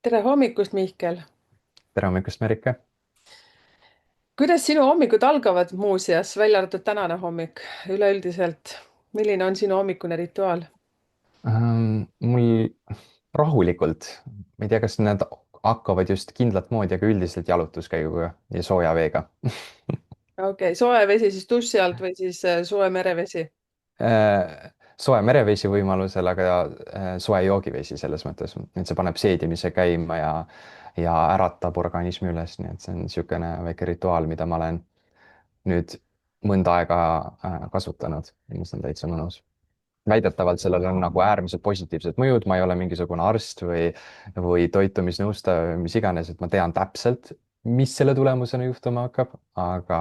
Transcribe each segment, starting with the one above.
Tere hommikust, Mihkel! tere hommikust, Merike! Kuidas sinu hommikud algavad muuseas, välja arvatud tänane hommik, üleüldiselt? Milline on sinu hommikune rituaal? Mul rahulikult, ma ei tea, kas need hakkavad just kindlat moodi, aga üldiselt jalutuskäiguga ja sooja veega. Okei, soe vesi siis duši alt või siis soe merevesi? Soe merevesi võimalusel, aga soe joogivesi selles mõttes, et see paneb seedimise käima ja äratab organismi üles, nii et see on niisugune väike rituaal, mida ma olen nüüd mõnda aega kasutanud ja mis on täitsa mõnus. Väidetavalt sellel on nagu äärmiselt positiivsed mõjud, ma ei ole mingisugune arst või toitumisnõustaja või mis iganes, et ma tean täpselt, mis selle tulemusena juhtuma hakkab, aga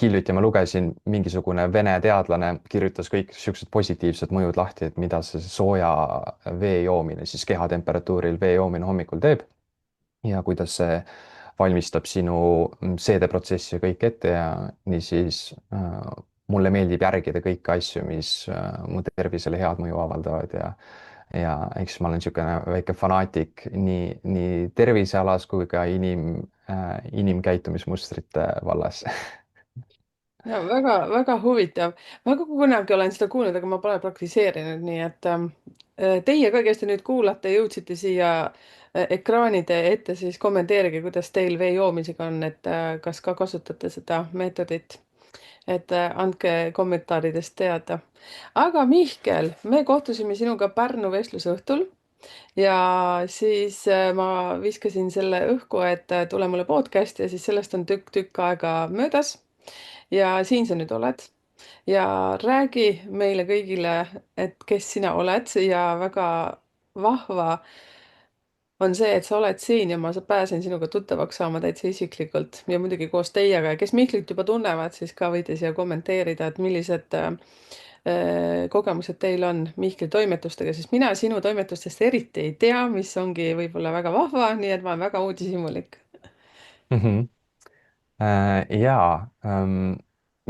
hiljuti ma lugesin, mingisugune vene teadlane kirjutas kõik niisugused positiivsed mõjud lahti, et mida see sooja vee joomine, siis kehatemperatuuril vee joomine hommikul teeb ja kuidas see valmistab sinu seedeprotsessi kõik ette ja niisiis mulle meeldib järgida kõiki asju, mis mu tervisele head mõju avaldavad ja eks ma olen niisugune väike fanaatik nii tervisealas kui ka inimkäitumismustrite vallas. Ja väga huvitav. Ma ka kunagi olen seda kuulnud, aga ma pole praktiseerinud, nii et teie ka, kes te nüüd kuulate, jõudsite siia ekraanide ette, siis kommenteerige, kuidas teil vee joomisega on, et kas ka kasutate seda meetodit. Et andke kommentaaridest teada. Aga Mihkel, me kohtusime sinuga Pärnu vestlusõhtul ja siis ma viskasin selle õhku, et tule mulle podcast ja siis sellest on tükk aega möödas. Ja siin sa nüüd oled ja räägi meile kõigile, et kes sina oled ja väga vahva on see, et sa oled siin ja ma pääsen sinuga tuttavaks saama täitsa isiklikult ja muidugi koos teiega ja kes Mihklit juba tunnevad, siis ka võite siia kommenteerida, et millised kogemused teil on Mihkli toimetustega, sest mina sinu toimetustest eriti ei tea, mis ongi võib-olla väga vahva, nii et ma olen väga uudishimulik. Mhm. Jaa,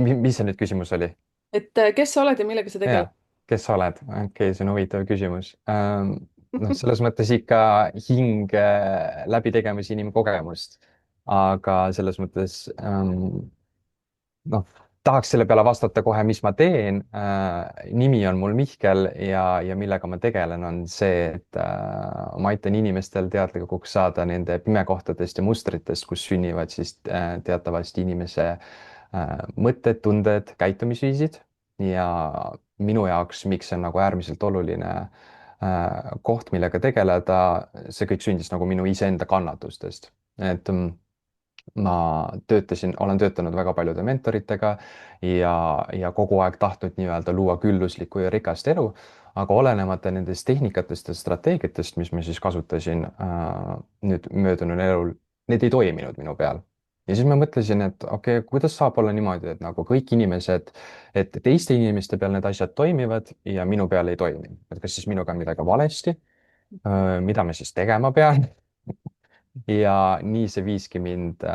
mis see nüüd küsimus oli? Et kes sa oled ja millega sa jaa, tegeled? kes sa oled? okei, see on huvitav küsimus. Noh, selles mõttes ikka hing läbitegemise inimkogemust, aga selles mõttes noh, tahaks selle peale vastata kohe, mis ma teen. Nimi on mul Mihkel ja millega ma tegelen, on see, et ma aitan inimestel teadlikuks saada nende pimekohtadest ja mustritest, kus sünnivad siis teatavasti inimese mõtted, tunded, käitumisviisid ja minu jaoks, miks see on nagu äärmiselt oluline koht, millega tegeleda, see kõik sündis nagu minu iseenda kannatustest, et olen töötanud väga paljude mentoritega ja kogu aeg tahtnud nii-öelda luua külluslikku ja rikast elu, aga olenemata nendest tehnikatest ja strateegiatest, mis ma siis kasutasin nüüd möödunud elul, need ei toiminud minu peal. Ja siis ma mõtlesin, et okei, kuidas saab olla niimoodi, et nagu kõik inimesed, et teiste inimeste peal need asjad toimivad ja minu peal ei toimi. et kas siis minuga on midagi valesti, mida ma siis tegema pean ja nii see viiski mind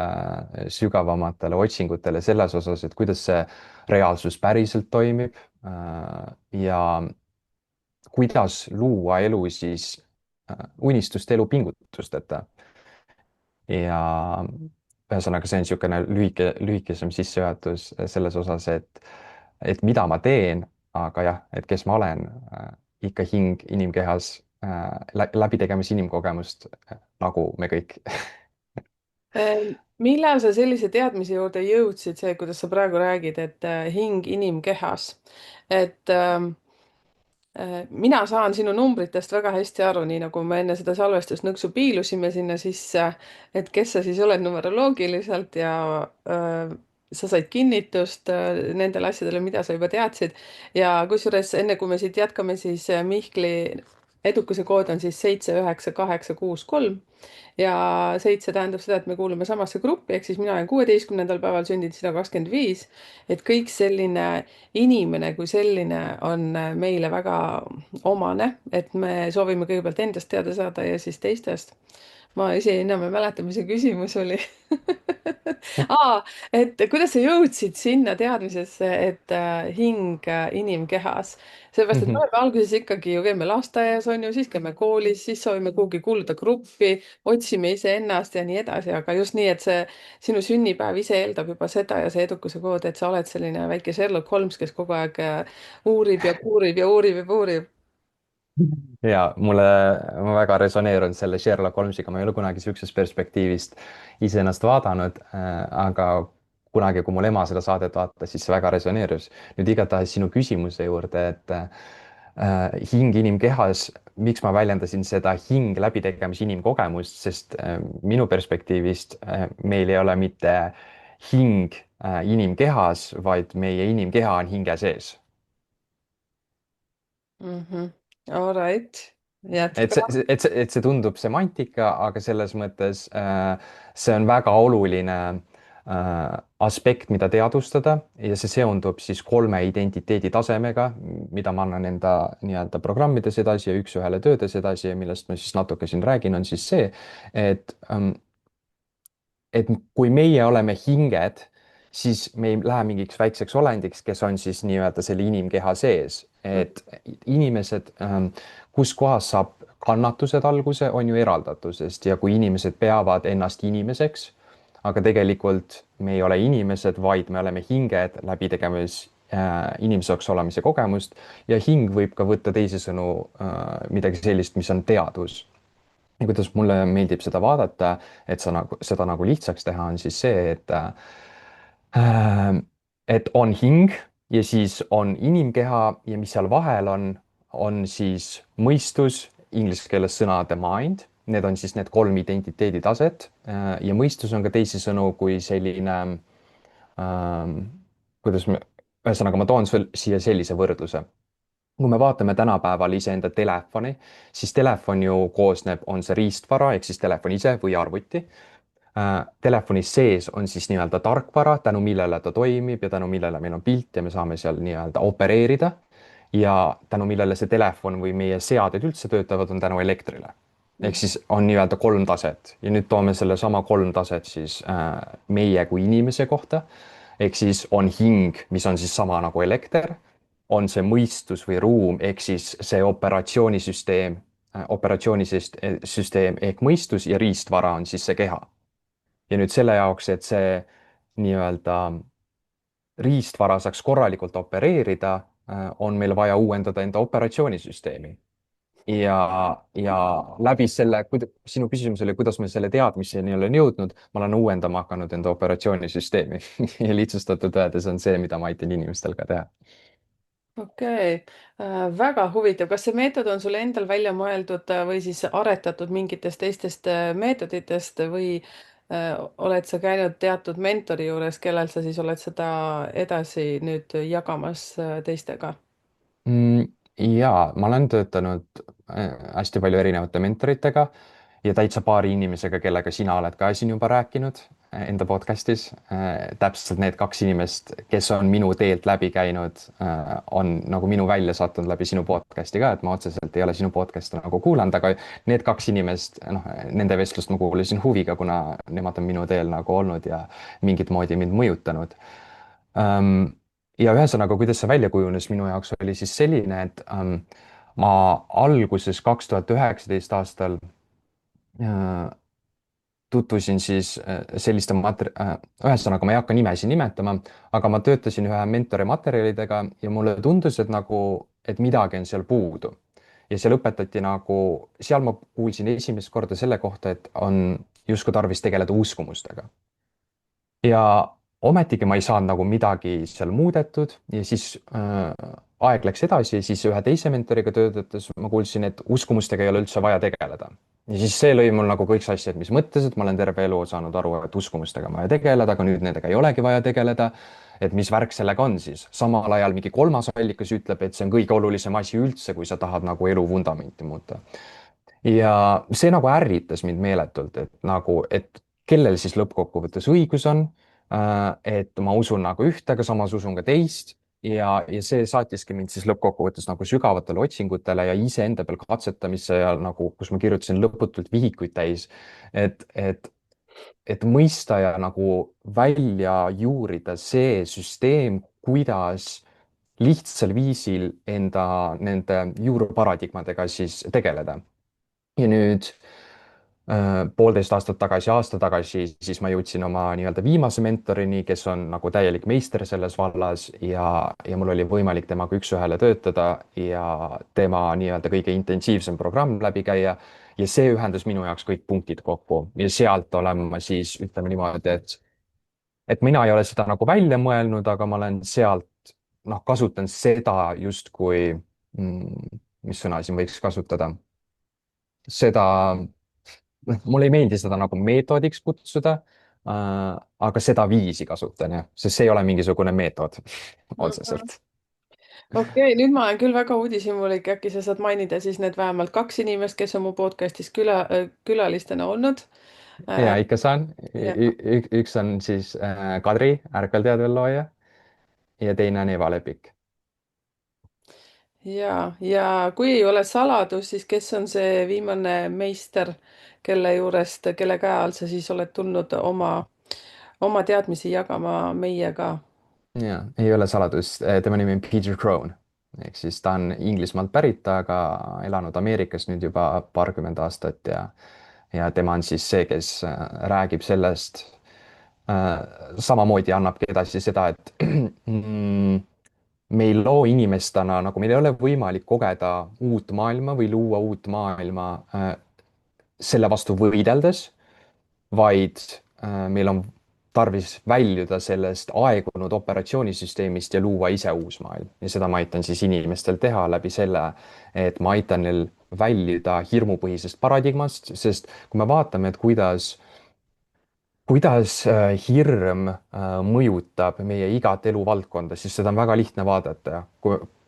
sügavamatele otsingutele selles osas, et kuidas see reaalsus päriselt toimib ja kuidas luua elu siis unistuste elu pingutusteta. ja ühesõnaga, see on niisugune lühikesem sissejuhatus selles osas, et mida ma teen, aga jah, et kes ma olen, ikka hing inimkehas, läbitegemas inimkogemust, nagu me kõik. Millal sa sellise teadmise juurde jõudsid, see, kuidas sa praegu räägid, et hing inimkehas, et mina saan sinu numbritest väga hästi aru, nii nagu me enne seda salvestust nõksu piilusime sinna sisse, et kes sa siis oled numeroloogiliselt ja sa said kinnitust nendele asjadele, mida sa juba teadsid. Ja kusjuures enne kui me siit jätkame, siis Mihkli edukuse kood on siis 79863 ja 7 tähendab seda, et me kuulume samasse gruppi, ehk siis mina olen 16. päeval sündinud, sina 25. et kõik selline inimene kui selline on meile väga omane, et me soovime kõigepealt endast teada saada ja siis teistest. Ma ise enam ei mäleta, mis see küsimus oli. Et kuidas sa jõudsid sinna teadmisesse, et hing inimkehas, sellepärast et me oleme alguses ikkagi ju käime lasteaias on ju, siis käime koolis, siis soovime kuhugi kuuluda gruppi, otsime iseennast ja nii edasi, aga just nii, et see sinu sünnipäev ise eeldab juba seda ja see edukuse kood, et sa oled selline väike Sherlock Holmes, kes kogu aeg uurib ja puurib ja uurib ja puurib. ja ma väga resoneerun selle Sherlock Holmesiga, ma ei ole kunagi siuksest perspektiivist iseennast vaadanud, aga kunagi, kui mul ema seda saadet vaatas, siis see väga resoneerus. nüüd igatahes sinu küsimuse juurde, et hing inimkehas, miks ma väljendasin seda hing läbitegemise inimkogemust, sest minu perspektiivist meil ei ole mitte hing inimkehas, vaid meie inimkeha on hinge sees. All right, et jätka. see tundub semantika, aga selles mõttes see on väga oluline aspekt, mida teadvustada ja see seondub siis 3 identiteedi tasemega, mida ma annan enda nii-öelda programmides edasi ja üks-ühele töödes edasi ja millest ma siis natuke siin räägin, on siis see, et et kui meie oleme hinged, siis me ei lähe mingiks väikseks olendiks, kes on siis nii-öelda selle inimkeha sees, et inimesed, kus kohas saab kannatused alguse, on ju eraldatusest ja kui inimesed peavad ennast inimeseks, aga tegelikult me ei ole inimesed, vaid me oleme hinged läbi tegemas inimeseks olemise kogemust ja hing võib ka võtta teisisõnu midagi sellist, mis on teadvus ja kuidas mulle meeldib seda vaadata, et sa nagu seda nagu lihtsaks teha, on siis see, et on hing ja siis on inimkeha ja mis seal vahel on siis mõistus, inglise keeles sõna the mind, need on siis need 3 identiteeditaset ja mõistus on ka teisisõnu kui selline kuidas me, ühesõnaga ma toon siia sellise võrdluse kui me vaatame tänapäeval iseenda telefoni, siis telefon ju koosneb, on see riistvara ehk siis telefon ise või arvuti. Telefoni sees on siis nii-öelda tarkvara, tänu millele ta toimib ja tänu millele meil on pilt ja me saame seal nii-öelda opereerida. ja tänu millele see telefon või meie seaded üldse töötavad, on tänu elektrile. ehk siis on nii-öelda 3 taset ja nüüd toome sellesama 3 taset siis meie kui inimese kohta. ehk siis on hing, mis on siis sama nagu elekter, on see mõistus või ruum ehk siis see operatsioonisüsteem ehk mõistus ja riistvara on siis see keha. ja nüüd selle jaoks, et see nii-öelda riistvara saaks korralikult opereerida, on meil vaja uuendada enda operatsioonisüsteemi. ja läbi selle, sinu küsimus oli, kuidas ma selle teadmiseni olen jõudnud, ma olen uuendama hakanud enda operatsioonisüsteemi ja lihtsustatult öeldes on see, mida ma aitan inimestel ka teha. okei väga huvitav, kas see meetod on sul endal välja mõeldud või siis aretatud mingitest teistest meetoditest või oled sa käinud teatud mentori juures, kellel sa siis oled seda edasi nüüd jagamas teistega? Mm, jaa, ma olen töötanud hästi palju erinevate mentoritega ja täitsa paari inimesega, kellega sina oled ka siin juba rääkinud enda podcast'is. täpselt need 2 inimest, kes on minu teelt läbi käinud, on nagu minu välja sattunud läbi sinu podcast'i ka, et ma otseselt ei ole sinu podcast'e nagu kuulanud, aga need 2 inimest, noh, nende vestlust ma kuulasin huviga, kuna nemad on minu teel nagu olnud ja mingit moodi mind mõjutanud ja ühesõnaga, kuidas see välja kujunes minu jaoks, oli siis selline, et ma alguses 2019 aastal äh, tutvusin siis ühesõnaga, ma ei hakka nimesid nimetama, aga ma töötasin ühe mentori materjalidega ja mulle tundus, et nagu, et midagi on seal puudu. ja seal õpetati nagu, seal ma kuulsin esimest korda selle kohta, et on justkui tarvis tegeleda uskumustega ja ometigi ma ei saanud nagu midagi seal muudetud ja siis aeg läks edasi ja siis ühe teise mentoriga töötades ma kuulsin, et uskumustega ei ole üldse vaja tegeleda. ja siis see lõi mul nagu kõik sassi, et mis mõttes, et ma olen terve elu saanud aru, et uskumustega on vaja tegeleda, aga nüüd nendega ei olegi vaja tegeleda. et mis värk sellega on siis, samal ajal mingi kolmas allikas ütleb, et see on kõige olulisem asi üldse, kui sa tahad nagu elu vundamenti muuta ja see nagu ärritas mind meeletult, et nagu, et kellel siis lõppkokkuvõttes õigus on. Et ma usun nagu ühte, aga samas usun ka teist. Ja see saatiski mind siis lõppkokkuvõttes nagu sügavatele otsingutele ja iseenda peal katsetamisse ja nagu, kus ma kirjutasin lõputult vihikuid täis. et, et, et mõista ja nagu välja juurida see süsteem, kuidas lihtsal viisil enda nende juurparadigmadega siis tegeleda. Ja nüüd poolteist aastat tagasi, aasta tagasi, siis ma jõudsin oma nii-öelda viimase mentorini, kes on nagu täielik meister selles vallas ja mul oli võimalik temaga üks-ühele töötada ja tema nii-öelda kõige intensiivsem programm läbi käia. ja see ühendas minu jaoks kõik punktid kokku ja sealt olen ma siis, ütleme niimoodi, et mina ei ole seda nagu välja mõelnud, aga ma olen sealt, noh, kasutan seda justkui mis sõna siin võiks kasutada, seda, noh, mulle ei meeldi seda nagu meetodiks kutsuda, aga seda viisi kasutan jah, sest see ei ole mingisugune meetod Mhm. otseselt. okei, nüüd ma olen küll väga uudishimulik, äkki sa saad mainida siis need vähemalt kaks inimest, kes on mu podcast'is külalistena olnud. ja ikka saan. ja, Üks on siis Kadri, ärkvelteadurilooja, ja teine on Eva Lepik. ja kui ei ole saladus, siis kes on see viimane meister, kelle juurest, kelle käe all sa siis oled tulnud oma teadmisi jagama meiega? ja ei ole saladus, tema nimi on Peter Crone, ehk siis ta on Inglismaalt pärit, aga elanud Ameerikas nüüd juba paarkümmend aastat ja tema on siis see, kes räägib sellest, samamoodi annabki edasi seda, et me ei loo inimestena, nagu meil ei ole võimalik kogeda uut maailma või luua uut maailma selle vastu võideldes, vaid meil on tarvis väljuda sellest aegunud operatsioonisüsteemist ja luua ise uus maailm. ja seda ma aitan siis inimestel teha läbi selle, et ma aitan neil väljuda hirmupõhisest paradigmast, sest kui me vaatame, et kuidas hirm mõjutab meie igat eluvaldkonda, siis seda on väga lihtne vaadata.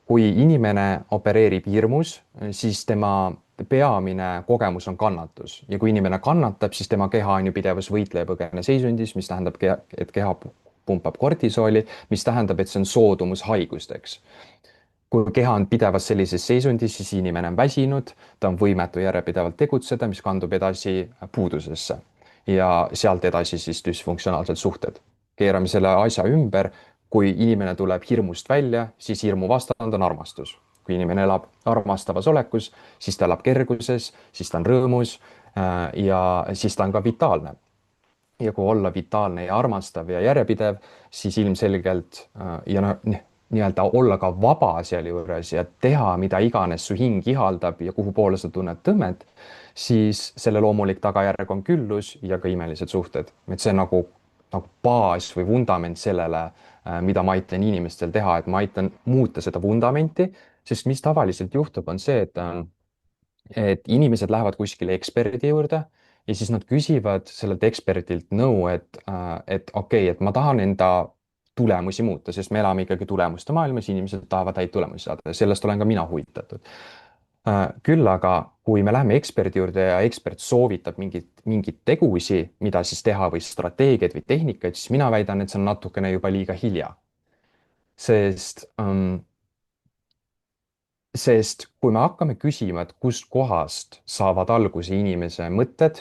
kui inimene opereerib hirmus, siis tema peamine kogemus on kannatus ja kui inimene kannatab, siis tema keha on ju pidevas võitleja-põgene seisundis, mis tähendab, et keha pumpab kortisooli, mis tähendab, et see on soodumus haigusteks. Kui keha on pidevas sellises seisundis, siis inimene on väsinud, ta on võimetu järjepidevalt tegutseda, mis kandub edasi puudusesse ja sealt edasi siis düsfunktsionaalsed suhted. keerame selle asja ümber. kui inimene tuleb hirmust välja, siis hirmu vastand on armastus. kui inimene elab armastavas olekus, siis ta elab kerguses, siis ta on rõõmus ja siis ta on ka vitaalne. ja kui olla vitaalne ja armastav ja järjepidev, siis ilmselgelt ja noh, nii-öelda olla ka vaba sealjuures ja teha, mida iganes su hing ihaldab ja kuhu poole sa tunned tõmmet, siis selle loomulik tagajärg on küllus ja ka imelised suhted. et see on nagu baas või vundament sellele, mida ma aitan inimestel teha, et ma aitan muuta seda vundamenti, sest mis tavaliselt juhtub, on see, et inimesed lähevad kuskile eksperdi juurde ja siis nad küsivad sellelt eksperdilt nõu, et okei, et ma tahan enda tulemusi muuta, sest me elame ikkagi tulemuste maailmas, inimesed tahavad häid tulemusi saada ja sellest olen ka mina huvitatud. Küll aga, kui me läheme eksperdi juurde ja ekspert soovitab mingeid tegusi, mida siis teha või strateegiaid või tehnikaid, siis mina väidan, et see on natukene juba liiga hilja. sest Sest kui me hakkame küsima, et kust kohast saavad alguse inimese mõtted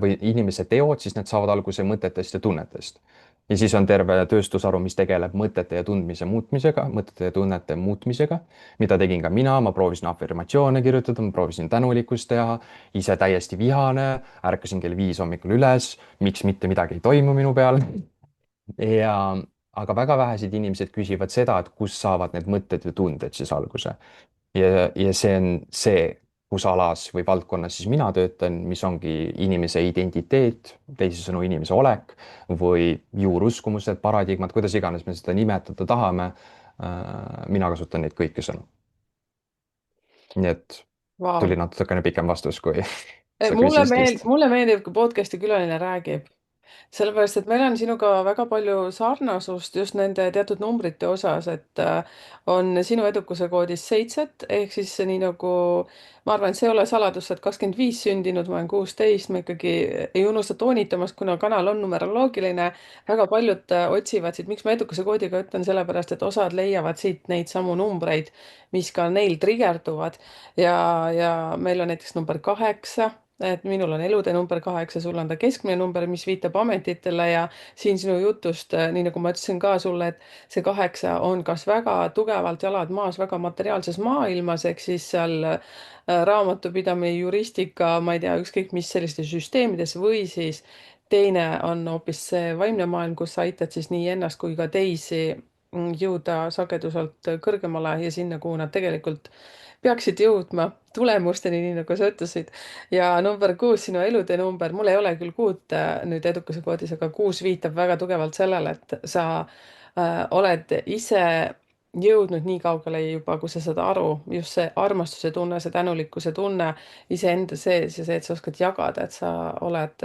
või inimese teod, siis need saavad alguse mõtetest ja tunnetest. ja siis on terve tööstusharu, mis tegeleb mõtete ja tundmise muutmisega, mõtete ja tunnete muutmisega, mida tegin ka mina, ma proovisin afirmatsioone kirjutada, ma proovisin tänulikkust teha, ise täiesti vihane, ärkasin kell 5 hommikul üles, miks mitte midagi ei toimu minu peal. ja aga väga vähesed inimesed küsivad seda, et kust saavad need mõtted ja tunded siis alguse ja see on see, kus alas või valdkonnas siis mina töötan, mis ongi inimese identiteet, teisisõnu inimese olek või juuruskumused, paradigmad, kuidas iganes me seda nimetada tahame. mina kasutan neid kõiki sõnu. nii et Vau. tuli natukene pikem vastus, kui sa mulle küsisid vist. mulle meeldib, kui podcast'i külaline räägib. sellepärast, et meil on sinuga väga palju sarnasust just nende teatud numbrite osas, et on sinu edukuse koodis 7 ehk siis nii nagu ma arvan, et see ei ole saladus, et 25 sündinud, ma olen 16, ma ikkagi ei unusta toonitamast, kuna kanal on numeroloogiline, väga paljud otsivad siit, miks ma edukuse koodiga ütlen, sellepärast et osad leiavad siit neid samu numbreid, mis ka neil trigerduvad ja meil on näiteks number 8, et minul on elude number 8, sul on ta keskmine number, mis viitab ametitele ja siin sinu jutust, nii nagu ma ütlesin ka sulle, et see 8 on kas väga tugevalt jalad maas väga materiaalses maailmas, ehk siis seal raamatupidamine, juristika, ma ei tea, ükskõik mis sellistes süsteemides või siis teine on hoopis see vaimne maailm, kus sa aitad siis nii ennast kui ka teisi jõuda sageduselt kõrgemale ja sinna, kuhu nad tegelikult peaksid jõudma tulemusteni, nii nagu sa ütlesid. ja number 6, sinu elude number, mul ei ole küll 6 nüüd edukuse koodis, aga 6 viitab väga tugevalt sellele, et sa oled ise jõudnud nii kaugele juba, kui sa saad aru, just see armastuse tunne, see tänulikkuse tunne iseenda sees ja see, et sa oskad jagada, et sa oled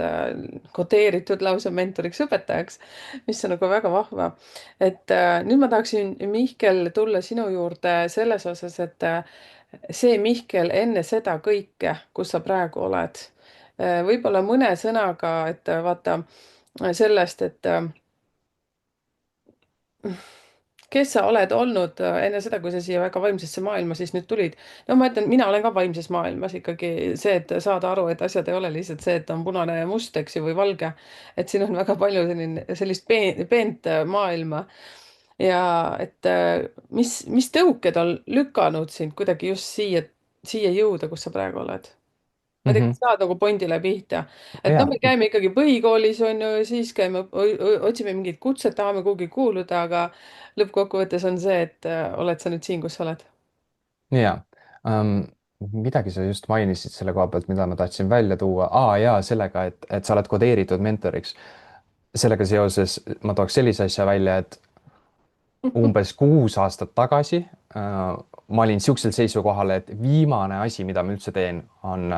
kodeeritud lausa mentoriks, õpetajaks, mis on nagu väga vahva. et nüüd ma tahaksin, Mihkel, tulla sinu juurde selles osas, et see Mihkel enne seda kõike, kus sa praegu oled, võib-olla mõne sõnaga, et vaata sellest, et kes sa oled olnud enne seda, kui sa siia väga vaimsesse maailma siis nüüd tulid? no ma ütlen, mina olen ka vaimses maailmas ikkagi see, et saada aru, et asjad ei ole lihtsalt see, et on punane ja must, eks ju, või valge. et siin on väga palju sellist peent maailma. ja et mis tõuked on lükanud sind kuidagi just siia jõuda, kus sa praegu oled? ma ei tea, Mhm. kas saad nagu pointile pihta, et noh, Ja, me käime ikkagi põhikoolis on ju, ja siis käime, otsime mingit kutset, tahame kuhugi kuuluda, aga lõppkokkuvõttes on see, et oled sa nüüd siin, kus sa oled. ja midagi sa just mainisid selle koha pealt, mida ma tahtsin välja tuua. Jaa, sellega, et sa oled kodeeritud mentoriks. Sellega seoses ma tooks sellise asja välja, et umbes 6 aastat tagasi ma olin niisugusel seisukohal, et viimane asi, mida ma üldse teen, on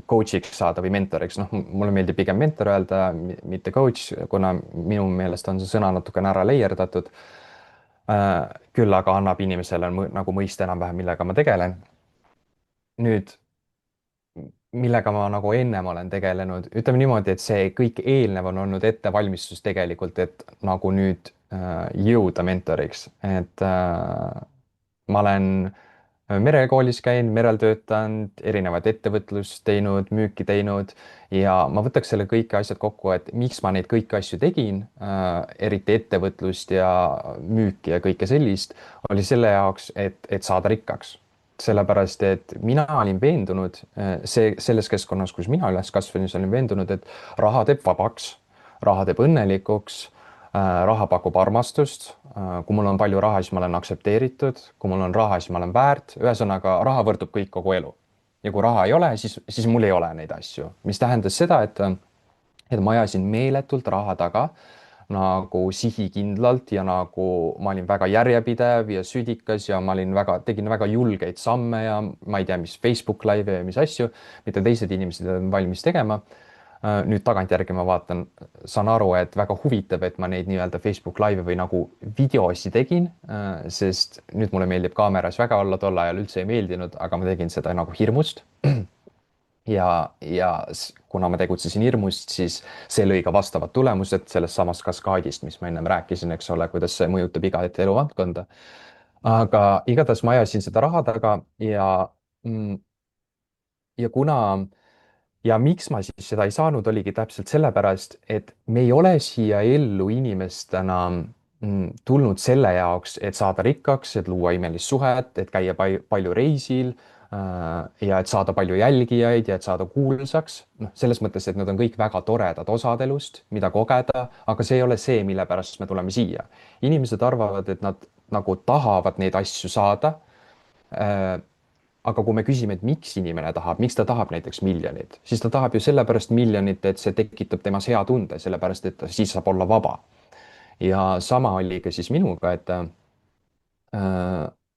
coach'iks saada või mentoriks. noh, mulle meeldib pigem mentor öelda, mitte coach, kuna minu meelest on see sõna natukene ära leierdatud. Küll aga annab inimesele nagu mõista enam-vähem, millega ma tegelen. nüüd, millega ma nagu ennem olen tegelenud, ütleme niimoodi, et see kõik eelnev on olnud ettevalmistus tegelikult, et nagu nüüd jõuda mentoriks, et ma olen merekoolis käinud, merel töötanud, erinevat ettevõtlust teinud, müüki teinud ja ma võtaks selle kõik asjad kokku, et miks ma neid kõiki asju tegin, eriti ettevõtlust ja müüki ja kõike sellist, oli selle jaoks, et saada rikkaks. sellepärast, et mina olin veendunud, selles keskkonnas, kus mina üles kasvasin, olin veendunud, et raha teeb vabaks, raha teeb õnnelikuks, raha pakub armastust. kui mul on palju raha, siis ma olen aktsepteeritud, kui mul on raha, siis ma olen väärt. ühesõnaga, raha võrdub kõik, kogu elu. ja kui raha ei ole, siis mul ei ole neid asju, mis tähendas seda, et ma ajasin meeletult raha taga nagu sihikindlalt ja nagu ma olin väga järjepidev ja südikas ja ma olin tegin väga julgeid samme ja ma ei tea, mis Facebook Live'e ja mis asju, mida teised inimesed on valmis tegema. nüüd tagantjärgi ma vaatan, saan aru, et väga huvitav, et ma neid nii-öelda Facebook Live'e või nagu videosi tegin, sest nüüd mulle meeldib kaameras väga olla, tol ajal üldse ei meeldinud, aga ma tegin seda nagu hirmust. Kuna ma tegutsesin hirmust, siis see lõi ka vastavad tulemused sellest samast kaskaadist, mis ma ennem rääkisin, eks ole, kuidas see mõjutab igat eluvaldkonda. aga igatahes ma ajasin seda raha taga mm, ja miks ma siis seda ei saanud, oligi täpselt sellepärast, et me ei ole siia ellu inimestena tulnud selle jaoks, et saada rikkaks, et luua imelist suhet, et käia palju reisil ja et saada palju jälgijaid ja et saada kuulsaks. noh, selles mõttes, et need on kõik väga toredad osad elust, mida kogeda, aga see ei ole see, mille pärast me tuleme siia. inimesed arvavad, et nad nagu tahavad neid asju saada. aga kui me küsime, et miks inimene tahab, miks ta tahab näiteks miljonit, siis ta tahab ju sellepärast miljonit, et see tekitab temas hea tunde, sellepärast et ta siis saab olla vaba. ja sama oli ka siis minuga,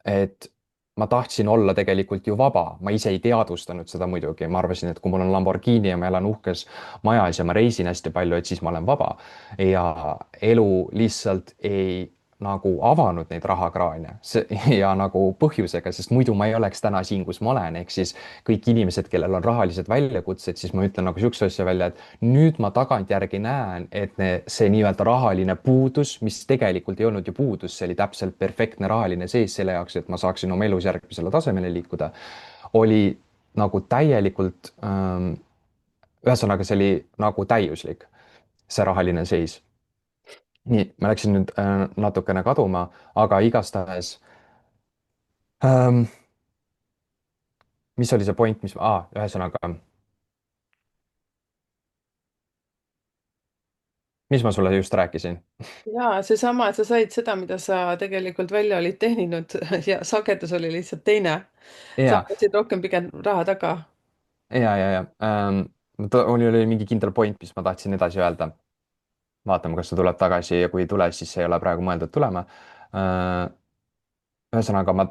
et ma tahtsin olla tegelikult ju vaba, ma ise ei teadvustanud seda muidugi, ma arvasin, et kui mul on Lamborghini ja ma elan uhkes majas ja ma reisin hästi palju, et siis ma olen vaba. ja elu lihtsalt ei nagu avanud neid rahakraane ja nagu põhjusega, sest muidu ma ei oleks täna siin, kus ma olen, ehk siis kõik inimesed, kellel on rahalised väljakutsed, siis ma ütlen nagu sihukese asja välja, et nüüd ma tagantjärgi näen, et see nii-öelda rahaline puudus, mis tegelikult ei olnud ju puudus, see oli täpselt perfektne rahaline seis selle jaoks, et ma saaksin oma elus järgmisele tasemele liikuda, oli nagu täielikult ühesõnaga, see oli nagu täiuslik, see rahaline seis. nii, ma läksin nüüd natukene kaduma, aga igastahes ähm, mis oli see point, ühesõnaga, mis ma sulle just rääkisin? ja seesama, et sa said seda, mida sa tegelikult välja olid teeninud ja sagedus oli lihtsalt teine. sa ja, võtsid rohkem pigem raha taga. oli mingi kindel point, mis ma tahtsin edasi öelda. vaatame, kas see tuleb tagasi ja kui ei tule, siis see ei ole praegu mõeldud tulema. Äh, ühesõnaga, ma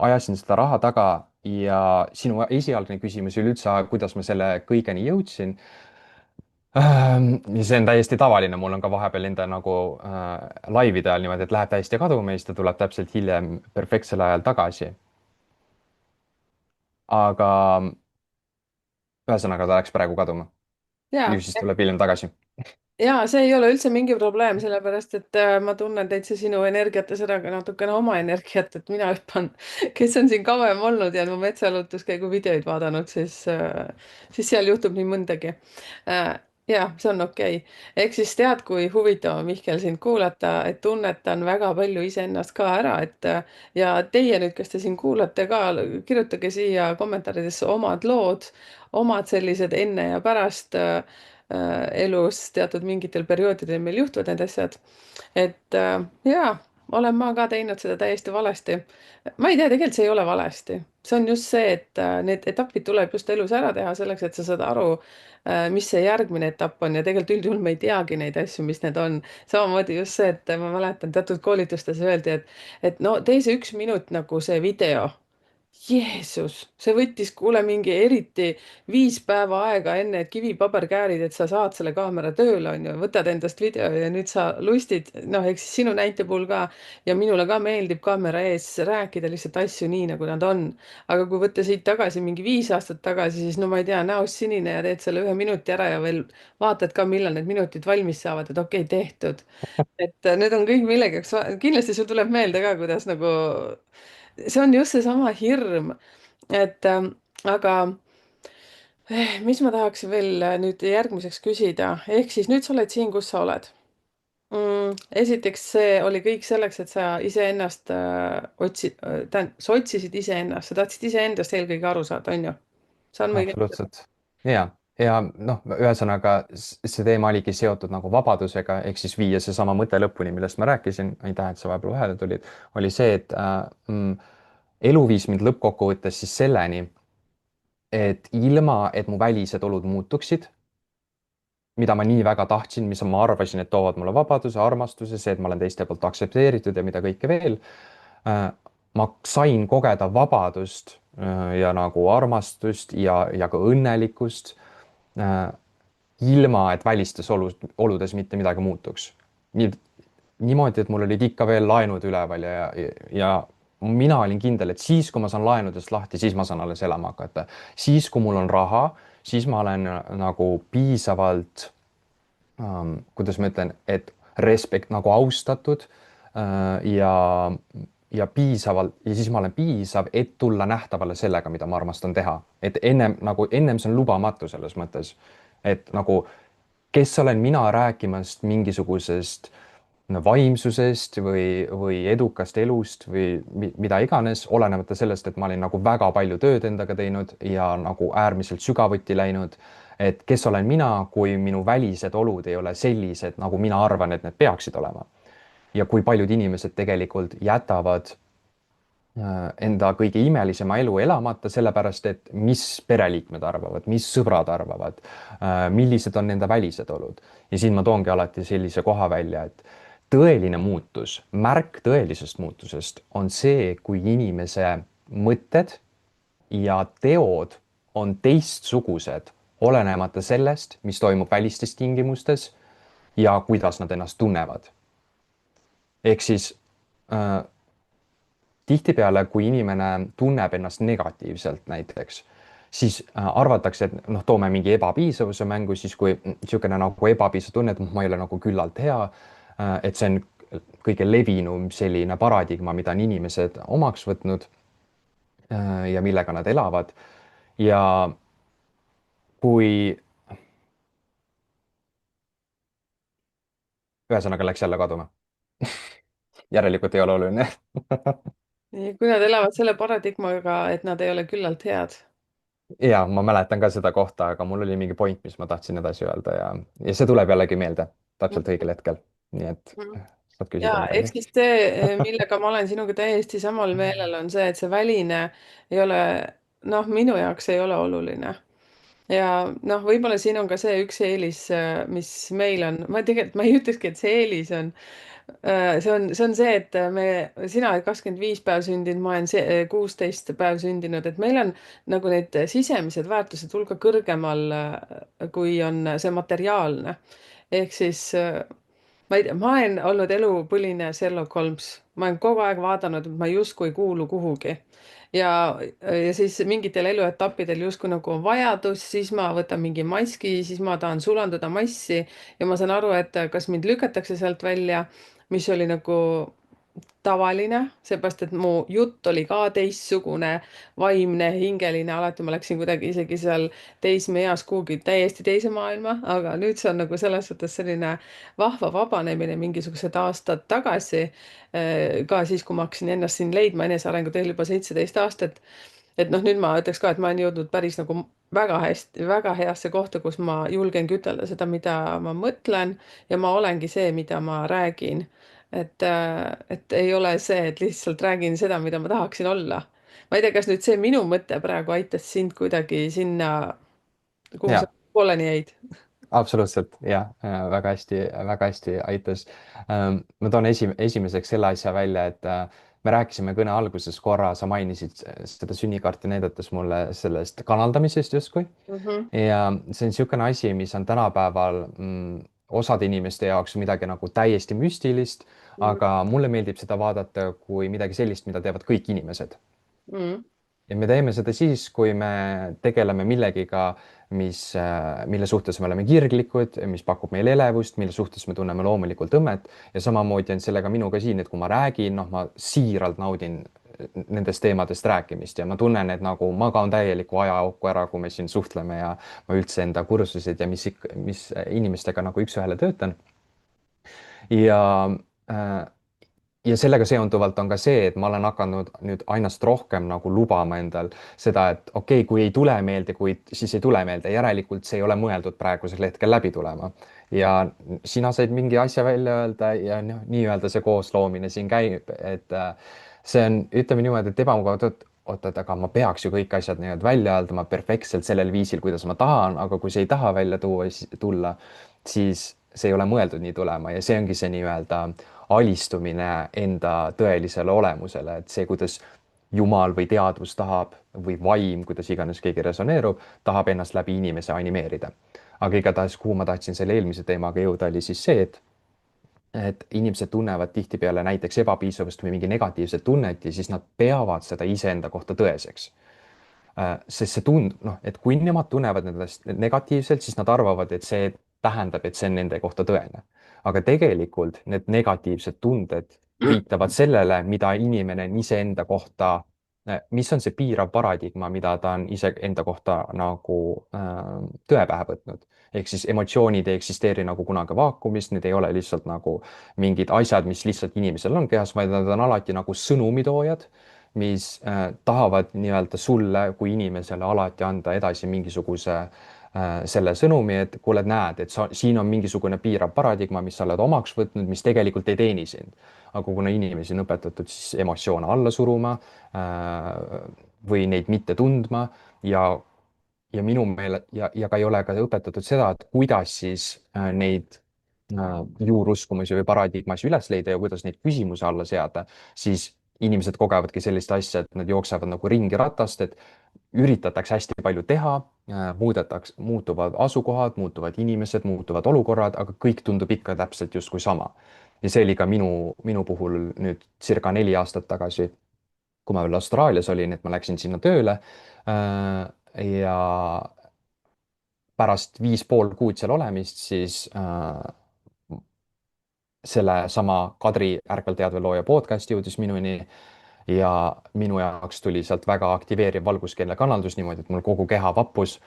ajasin seda raha taga ja sinu esialgne küsimus oli üldse, kuidas ma selle kõigeni jõudsin. Ja see on täiesti tavaline, mul on ka vahepeal enda nagu laivide ajal niimoodi, et läheb täiesti kaduma ja siis ta tuleb täpselt hiljem perfektsel ajal tagasi. aga ühesõnaga, ta läks praegu kaduma. ja ju siis tuleb hiljem tagasi. ja see ei ole üldse mingi probleem, sellepärast et ma tunnen täitsa sinu energiates ära ka natukene oma energiat, et mina hüppan, kes on siin kauem olnud ja mu metsaelutuskäigu videoid vaadanud, siis seal juhtub nii mõndagi. Ja see on okei ehk siis tead, kui huvitav on, Mihkel, sind kuulata, et tunnetan väga palju iseennast ka ära, et ja teie nüüd, kes te siin kuulate ka, kirjutage siia kommentaaridesse omad lood, omad sellised enne ja pärast elus teatud mingitel perioodidel meil juhtuvad need asjad. Et jaa, olen ma ka teinud seda täiesti valesti. ma ei tea, tegelikult see ei ole valesti, see on just see, et need etapid tuleb just elus ära teha selleks, et sa saad aru, mis see järgmine etapp on ja tegelikult üldjuhul me ei teagi neid asju, mis need on. samamoodi just see, et ma mäletan teatud koolitustes öeldi, et no tee see 1 minut nagu see video. Jeesus, see võttis kuule mingi eriti 5 päeva aega enne, et kivipaberkäärid, et sa saad selle kaamera tööle, on ju, võtad endast video ja nüüd sa lustid, noh, eks sinu näite puhul ka ja minule ka meeldib kaamera ees rääkida lihtsalt asju nii, nagu nad on. aga kui võtta siit tagasi mingi 5 aastat tagasi, siis no ma ei tea, näost sinine ja teed selle 1 minuti ära ja veel vaatad ka, millal need minutid valmis saavad, et okei, tehtud. et need on kõik millegi jaoks, kindlasti sul tuleb meelde ka, kuidas nagu see on just seesama hirm, et aga mis ma tahaksin veel nüüd järgmiseks küsida, ehk siis nüüd sa oled siin, kus sa oled. Esiteks, see oli kõik selleks, et sa iseennast tähendab, sa otsisid iseennast, sa tahtsid iseendast eelkõige aru saada, on ju? saan ma õigesti aru? absoluutselt. ja noh, ühesõnaga see teema oligi seotud nagu vabadusega, ehk siis viia seesama mõte lõpuni, millest ma rääkisin, aitäh, et sa vahepeal vahele tulid, oli see, et elu viis mind lõppkokkuvõttes siis selleni, et ilma, et mu välised olud muutuksid, mida ma nii väga tahtsin, mis ma arvasin, et toovad mulle vabaduse, armastuse, see, et ma olen teiste poolt aktsepteeritud ja mida kõike veel, ma sain kogeda vabadust ja nagu armastust ja ka õnnelikkust ilma, et välistes oludes mitte midagi muutuks. nii, niimoodi, et mul olid ikka veel laenud üleval ja mina olin kindel, et siis, kui ma saan laenudest lahti, siis ma saan alles elama hakata. siis, kui mul on raha, siis ma olen nagu piisavalt kuidas ma ütlen, et nagu austatud ja piisavalt ja siis ma olen piisav, et tulla nähtavale sellega, mida ma armastan teha. et ennem see on lubamatu selles mõttes, et nagu kes olen mina rääkimast mingisugusest vaimsusest või edukast elust või mida iganes, olenemata sellest, et ma olin nagu väga palju tööd endaga teinud ja nagu äärmiselt sügavuti läinud. et kes olen mina, kui minu välised olud ei ole sellised, nagu mina arvan, et need peaksid olema. ja kui paljud inimesed tegelikult jätavad enda kõige imelisema elu elamata, sellepärast et mis pereliikmed arvavad, mis sõbrad arvavad, millised on nende välised olud. ja siin ma toongi alati sellise koha välja, et tõeline muutus, märk tõelisest muutusest on see, kui inimese mõtted ja teod on teistsugused, olenemata sellest, mis toimub välistes tingimustes ja kuidas nad ennast tunnevad. ehk siis tihtipeale, kui inimene tunneb ennast negatiivselt näiteks, siis arvatakse, et noh, toome mingi ebapiisavuse mängu, siis kui niisugune nagu ebapiisav tunne, et ma ei ole nagu küllalt hea, et see on kõige levinum selline paradigma, mida on inimesed omaks võtnud ja millega nad elavad. ja kui, ühesõnaga läks jälle kaduma. järelikult ei ole oluline. nii, kui nad elavad selle paradigmaga, et nad ei ole küllalt head. ja ma mäletan ka seda kohta, aga mul oli mingi point, mis ma tahtsin edasi öelda ja see tuleb jällegi meelde täpselt õigel hetkel. nii et Mhm. saad ja küsida eks midagi. siis see, millega ma olen sinuga täiesti samal meelel, on see, et see väline ei ole, noh, minu jaoks ei ole oluline. ja noh, võib-olla siin on ka see üks eelis, mis meil on, ma tegelikult, ma ei ütlekski, et see eelis on. see on see, et sina oled 25 päev sündinud, ma olen 16 päev sündinud, et meil on nagu need sisemised väärtused hulga kõrgemal, kui on see materiaalne. ehk siis ma ei tea, ma olen olnud elupõline Sherlock Holmes, ma olen kogu aeg vaadanud, et ma justkui ei kuulu kuhugi. ja, ja siis mingitel eluetappidel justkui nagu on vajadus, siis ma võtan mingi maski, siis ma tahan sulanduda massi ja ma saan aru, et kas mind lükatakse sealt välja, mis oli nagu tavaline, seepärast et mu jutt oli ka teistsugune, vaimne, hingeline, alati ma läksin kuidagi isegi seal teismeeas kuhugi täiesti teise maailma, aga nüüd see on nagu selles suhtes selline vahva vabanemine mingisugused aastad tagasi. ka siis, kui ma hakkasin ennast siin leidma enesearengu teel juba 17 aastat. et noh, nüüd ma ütleks ka, et ma olen jõudnud päris nagu väga hästi, väga heasse kohta, kus ma julgengi ütelda seda, mida ma mõtlen ja ma olengi see, mida ma räägin. et ei ole see, et lihtsalt räägin seda, mida ma tahaksin olla. ma ei tea, kas nüüd see minu mõte praegu aitas sind kuidagi sinna, kuhu sa ja pooleni jäid? absoluutselt ja väga hästi aitas. Ma toon esimeseks selle asja välja, et me rääkisime kõne alguses korra, sa mainisid seda sünnikaarti näidates mulle sellest kanaldamisest justkui. Mhm, ja see on niisugune asi, mis on tänapäeval osade inimeste jaoks midagi nagu täiesti müstilist, mhm, aga mulle meeldib seda vaadata kui midagi sellist, mida teevad kõik inimesed. mhm, ja me teeme seda siis, kui me tegeleme millegiga, mille suhtes me oleme kirglikud, mis pakub meile elevust, mille suhtes me tunneme loomulikult õmmet ja samamoodi on sellega minuga siin, et kui ma räägin, noh, ma siiralt naudin nendest teemadest rääkimist ja ma tunnen, et nagu ma kaon täieliku ajaauku ära, kui me siin suhtleme ja ma üldse enda kursused ja mis inimestega nagu üks-ühele töötan. ja ja sellega seonduvalt on ka see, et ma olen hakanud nüüd ainast rohkem nagu lubama endal seda, et okei okay,, kui ei tule meelde, kuid siis ei tule meelde, järelikult see ei ole mõeldud praegusel hetkel läbi tulema. ja sina said mingi asja välja öelda ja noh, nii-öelda see koosloomine siin käib, et see on, ütleme niimoodi, et ebamugav, et oot, aga ma peaks ju kõik asjad nii-öelda välja haldama perfektselt sellel viisil, kuidas ma tahan, aga kui see ei taha välja tulla, siis see ei ole mõeldud nii tulema ja see ongi see nii-öelda alistumine enda tõelisele olemusele, et see, kuidas Jumal või teadvus tahab või vaim, kuidas iganes keegi resoneerub, tahab ennast läbi inimese animeerida. aga igatahes, kuhu ma tahtsin selle eelmise teemaga jõuda, oli siis see, et inimesed tunnevad tihtipeale näiteks ebapiisavust või mingi negatiivset tunnet ja siis nad peavad seda iseenda kohta tõeseks. Sest see noh, et kui nemad tunnevad endast negatiivselt, siis nad arvavad, et see tähendab, et see on nende kohta tõene. aga tegelikult need negatiivsed tunded viitavad sellele, mida inimene on iseenda kohta, mis on see piirav paradigma, mida ta on iseenda kohta nagu tõe pähe võtnud. ehk siis emotsioonid ei eksisteeri nagu kunagi vaakumis, need ei ole lihtsalt nagu mingid asjad, mis lihtsalt inimesel on kehas, vaid nad on alati nagu sõnumitoojad mis tahavad nii-öelda sulle kui inimesele alati anda edasi mingisuguse selle sõnumi, et kuule, näed, et siin on mingisugune piirav paradigma, mis sa oled omaks võtnud, mis tegelikult ei teeni sind. aga kuna inimesi on õpetatud siis emotsioone alla suruma või neid mitte tundma ja minu meele ja ka ei ole ka õpetatud seda, et kuidas siis neid juuruskumusi või paradigmasid üles leida ja kuidas neid küsimuse alla seada, siis inimesed kogevadki sellist asja, et nad jooksevad nagu ringi ratast, et üritatakse hästi palju teha, muutuvad asukohad, muutuvad inimesed, muutuvad olukorrad, aga kõik tundub ikka täpselt justkui sama. ja see oli ka minu puhul nüüd circa 4 aastat tagasi, kui ma veel Austraalias olin, et ma läksin sinna tööle. ja pärast 5,5 kuud seal olemist, siis sellesama Kadri ärkvelteadve looja podcast jõudis minuni ja minu jaoks tuli sealt väga aktiveeriv valguskeelne kanaldus niimoodi, et mul kogu keha vappus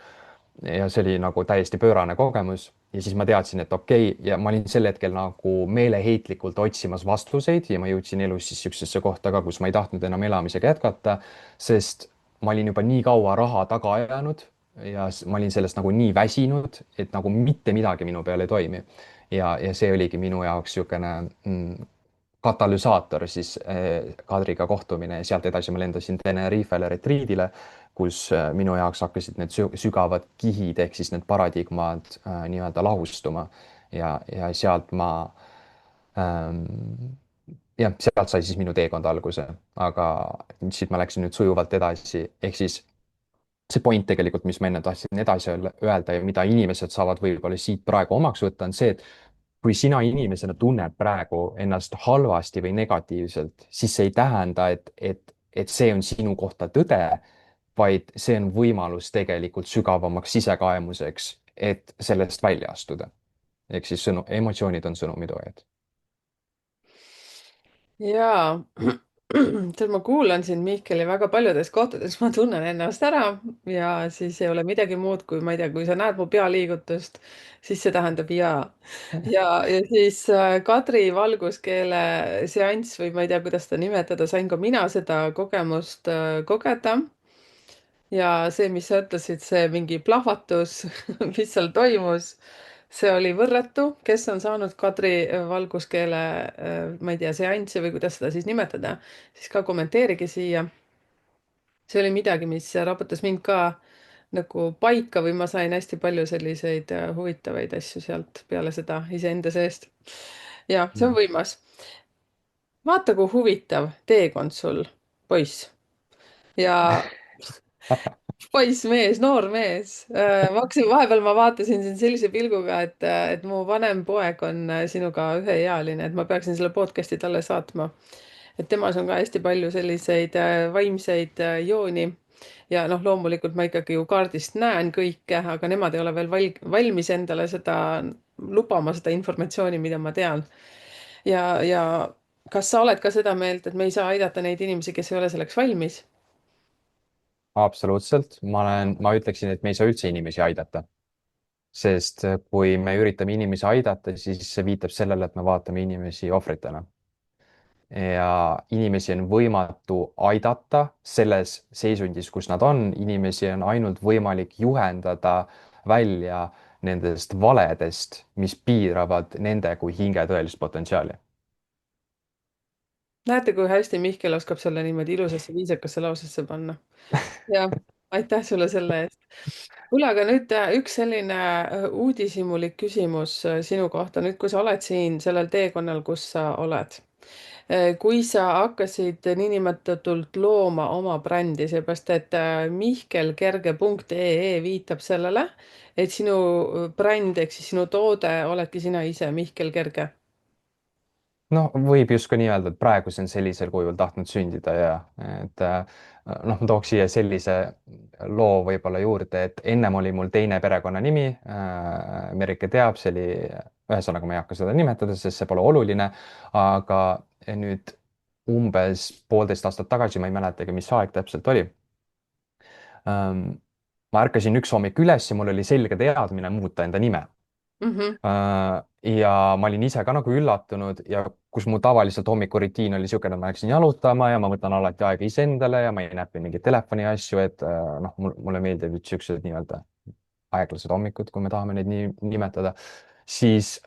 ja see oli nagu täiesti pöörane kogemus. ja siis ma teadsin, et okei okay, ja ma olin sel hetkel nagu meeleheitlikult otsimas vastuseid ja ma jõudsin elus siis niisugusesse kohta ka, kus ma ei tahtnud enam elamisega jätkata, sest ma olin juba nii kaua raha taga ajanud ja ma olin sellest nagu nii väsinud, et nagu mitte midagi minu peal ei toimi. ja see oligi minu jaoks niisugune katalüsaator siis Kadriga kohtumine ja sealt edasi ma lendasin Tenerifele retriidile, kus minu jaoks hakkasid need sügavad kihid ehk siis need paradigmad nii-öelda lahustuma ja sealt ma ähm, jah, sealt sai siis minu teekond alguse, aga siit ma läksin nüüd sujuvalt edasi, ehk siis see point tegelikult, mis ma enne tahtsin edasi öelda ja mida inimesed saavad võib-olla siit praegu omaks võtta, on see, et kui sina inimesena tunned praegu ennast halvasti või negatiivselt, siis see ei tähenda, et see on sinu kohta tõde, vaid see on võimalus tegelikult sügavamaks sisekaemuseks, et sellest välja astuda. ehk siis emotsioonid on sõnumitoojad. jaa, tead, ma kuulan siin Mihkeli väga paljudes kohtades, ma tunnen ennast ära ja siis ei ole midagi muud, kui ma ei tea, kui sa näed mu pealiigutust, siis see tähendab jaa. ja siis Kadri valguskeele seanss või ma ei tea, kuidas seda nimetada, sain ka mina seda kogemust kogeda. ja see, mis sa ütlesid, see mingi plahvatus, mis seal toimus, see oli võrratu, kes on saanud Kadri valguskeele, ma ei tea, seanssi või kuidas seda siis nimetada, siis ka kommenteerige siia. see oli midagi, mis raputas mind ka nagu paika või ma sain hästi palju selliseid huvitavaid asju sealt peale seda iseenda seest. ja see on Mm. võimas. vaata, kui huvitav teekond sul, poiss. ja poissmees, noor mees. Ma hakkasin, vahepeal ma vaatasin sind sellise pilguga, et mu vanem poeg on sinuga üheealine, et ma peaksin selle podcast'i talle saatma. et temas on ka hästi palju selliseid vaimseid jooni. ja noh, loomulikult ma ikkagi ju kaardist näen kõike, aga nemad ei ole veel valmis endale seda lubama, seda informatsiooni, mida ma tean. ja kas sa oled ka seda meelt, et me ei saa aidata neid inimesi, kes ei ole selleks valmis? absoluutselt, ma ütleksin, et me ei saa üldse inimesi aidata, sest kui me üritame inimesi aidata, siis see viitab sellele, et me vaatame inimesi ohvritena ja inimesi on võimatu aidata selles seisundis, kus nad on, inimesi on ainult võimalik juhendada välja nendest valedest, mis piiravad nende kui hinge tõelist potentsiaali. näete, kui hästi Mihkel oskab selle niimoodi ilusasse viisakasse lausesse panna. jah, aitäh sulle selle eest. kuule, aga nüüd üks selline uudishimulik küsimus sinu kohta, nüüd kui sa oled siin sellel teekonnal, kus sa oled. kui sa hakkasid niinimetatult looma oma brändi, seepärast et mihkelkerge.ee viitab sellele, et sinu bränd ehk siis sinu toode oledki sina ise, Mihkel Kerge. no võib justkui nii öelda, et praegu see on sellisel kujul tahtnud sündida ja et noh, ma tooks siia sellise loo võib-olla juurde, et ennem oli mul teine perekonnanimi. Merike teab, see oli, ühesõnaga ma ei hakka seda nimetada, sest see pole oluline, aga nüüd umbes 1,5 aastat tagasi, ma ei mäletagi, mis aeg täpselt oli. ma ärkasin üks hommik üles ja mul oli selge teadmine muuta enda nime. Mhm. ja ma olin ise ka nagu üllatunud ja kus mu tavaliselt hommikurutiin oli niisugune, et ma läksin jalutama ja ma võtan alati aega iseendale ja ma ei näpi mingeid telefoni asju, et noh, mulle meeldivad niisugused nii-öelda aeglased hommikud, kui me tahame neid nii nimetada, siis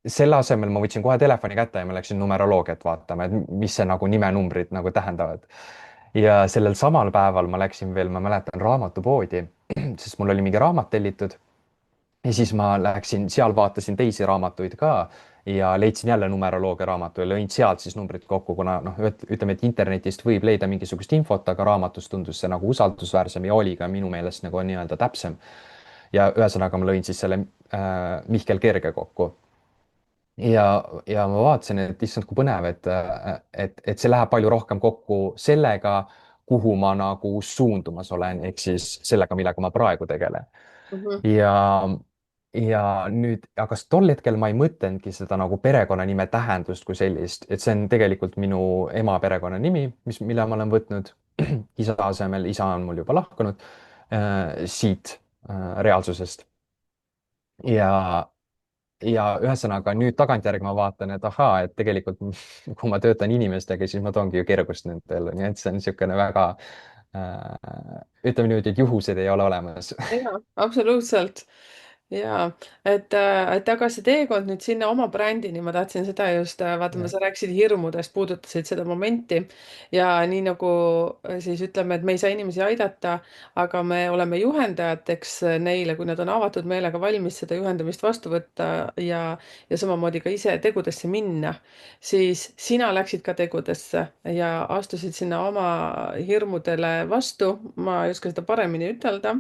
selle asemel ma võtsin kohe telefoni kätte ja ma läksin numeroloogiat vaatama, et mis see nagu nimenumbrid nagu tähendavad. ja sellel samal päeval ma läksin veel, ma mäletan, raamatupoodi, sest mul oli mingi raamat tellitud ja siis ma läksin, seal vaatasin teisi raamatuid ka ja leidsin jälle numeroloogia raamatu ja lõin sealt siis numbrid kokku, kuna noh, ütleme, et internetist võib leida mingisugust infot, aga raamatus tundus see nagu usaldusväärsem ja oli ka minu meelest nagu nii-öelda täpsem. ja ühesõnaga ma lõin siis selle Mihkel Kerge kokku ja ma vaatasin, et issand, kui põnev, et see läheb palju rohkem kokku sellega, kuhu ma nagu suundumas olen, ehk siis sellega, millega ma praegu tegelen. Mhm. ja, ja nüüd, aga tol hetkel ma ei mõtelnudki seda nagu perekonnanime tähendust kui sellist, et see on tegelikult minu ema perekonnanimi, mille ma olen võtnud isa asemel, isa on mul juba lahkunud siit reaalsusest. ja ja ühesõnaga nüüd tagantjärgi ma vaatan, et ahaa, et tegelikult kui ma töötan inimestega, siis ma toongi ju kergust nende ellu, nii et see on niisugune väga ütleme niimoodi, et juhused ei ole olemas. jaa, absoluutselt. Jaa, et aga see teekond nüüd sinna oma brändini, ma tahtsin seda just, vaata, sa rääkisid hirmudest, puudutasid seda momenti ja nii nagu siis ütleme, et me ei saa inimesi aidata, aga me oleme juhendajateks neile, kui nad on avatud meelega valmis seda juhendamist vastu võtta ja samamoodi ka ise tegudesse minna, siis sina läksid ka tegudesse ja astusid sinna oma hirmudele vastu, ma ei oska seda paremini ütelda.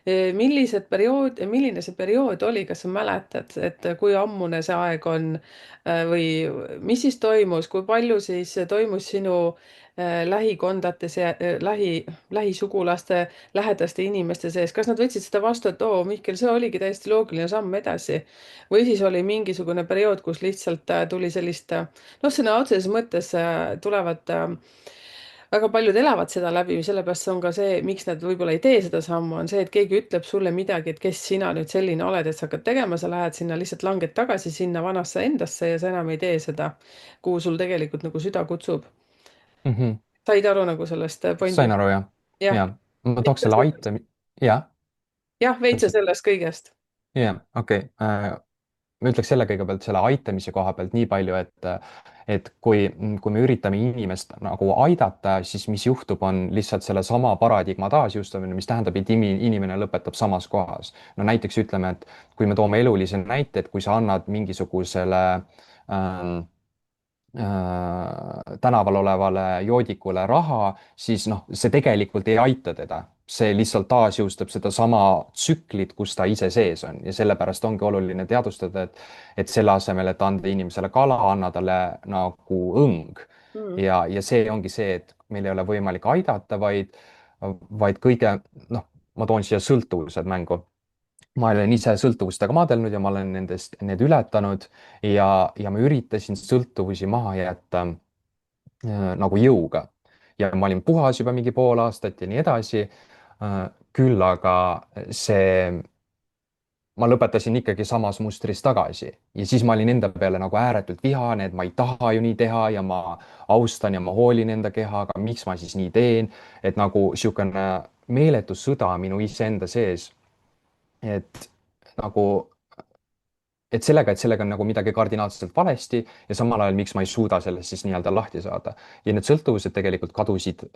Milline see periood oli, kas sa mäletad, et kui ammune see aeg on või mis siis toimus, kui palju siis toimus sinu lähikondlates ja lähisugulaste, lähedaste inimeste sees, kas nad võtsid seda vastu, et oo, Mihkel, see oligi täiesti loogiline samm edasi, või siis oli mingisugune periood, kus lihtsalt tuli sellist, noh, sõna otseses mõttes tulevad väga paljud elavad seda läbi, sellepärast see on ka see, miks nad võib-olla ei tee seda sammu, on see, et keegi ütleb sulle midagi, et kes sina nüüd selline oled, et sa hakkad tegema, sa lähed sinna, lihtsalt langed tagasi sinna vanasse endasse ja sa enam ei tee seda, kuhu sul tegelikult nagu süda kutsub. Mm -hmm. said aru nagu sellest sain pointist? aru, jah. jah, ja ma tooks selle jah, jah, veitsa täpselt, sellest kõigest. jah, okei okay. Ma ütleks selle kõigepealt selle aitamise koha pealt nii palju, et kui me üritame inimest nagu aidata, siis mis juhtub, on lihtsalt sellesama paradigma taasjõustamine, mis tähendab, et inimene lõpetab samas kohas. no näiteks ütleme, et kui me toome elulise näite, et kui sa annad mingisugusele ähm, tänaval olevale joodikule raha, siis noh, see tegelikult ei aita teda. see lihtsalt taasjõustab sedasama tsüklit, kus ta ise sees on ja sellepärast ongi oluline teadvustada, et selle asemel, et anda inimesele kala, anna talle nagu õng. Mm. ja see ongi see, et meil ei ole võimalik aidata, vaid kõige, noh, ma toon siia sõltuvused mängu. Ma olen ise sõltuvustega maadelnud ja ma olen need ületanud ja ma üritasin sõltuvusi maha jätta nagu jõuga. ja ma olin puhas juba mingi pool aastat ja nii edasi. küll aga ma lõpetasin ikkagi samas mustris tagasi ja siis ma olin enda peale nagu ääretult vihane, et ma ei taha ju nii teha ja ma austan ja ma hoolin enda kehaga, miks ma siis nii teen, et nagu niisugune meeletu sõda minu iseenda sees. et nagu et sellega on nagu midagi kardinaalselt valesti ja samal ajal, miks ma ei suuda sellest siis nii-öelda lahti saada. ja need sõltuvused tegelikult kadusid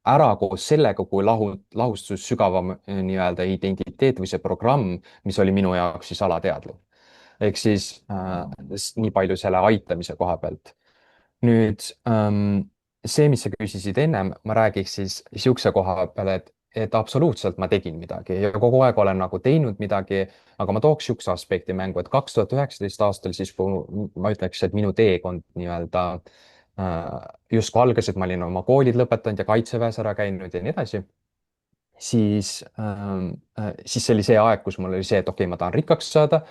ära koos sellega, kui lahustus sügavam nii-öelda identiteet või see programm, mis oli minu jaoks siis alateadlik. ehk siis nii palju selle aitamise koha pealt. nüüd see, mis sa küsisid ennem, ma räägiks siis niisuguse koha peale, et absoluutselt ma tegin midagi ja kogu aeg olen nagu teinud midagi, aga ma tooks niisuguse aspekti mängu, et 2019 aastal siis, kui ma ütleks, et minu teekond nii-öelda justkui algas, et ma olin oma koolid lõpetanud ja kaitseväes ära käinud ja nii edasi, siis see oli see aeg, kus mul oli see, et okei okay,, ma tahan rikkaks saada.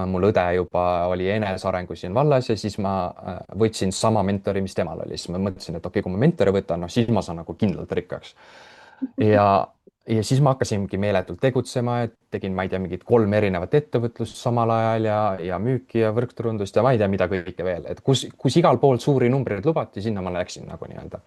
mul õde juba oli enesearengu siin vallas ja siis ma võtsin sama mentori, mis temal oli, siis ma mõtlesin, et okei okay,, kui ma mentori võtan, noh siis ma saan nagu kindlalt rikkaks. ja, ja siis ma hakkasingi meeletult tegutsema, et tegin, ma ei tea, mingid 3 erinevat ettevõtlust samal ajal ja müüki ja võrkturundust ja ma ei tea, mida kõike veel, et kus igal pool suuri numbreid lubati, sinna ma läksin nagu nii-öelda.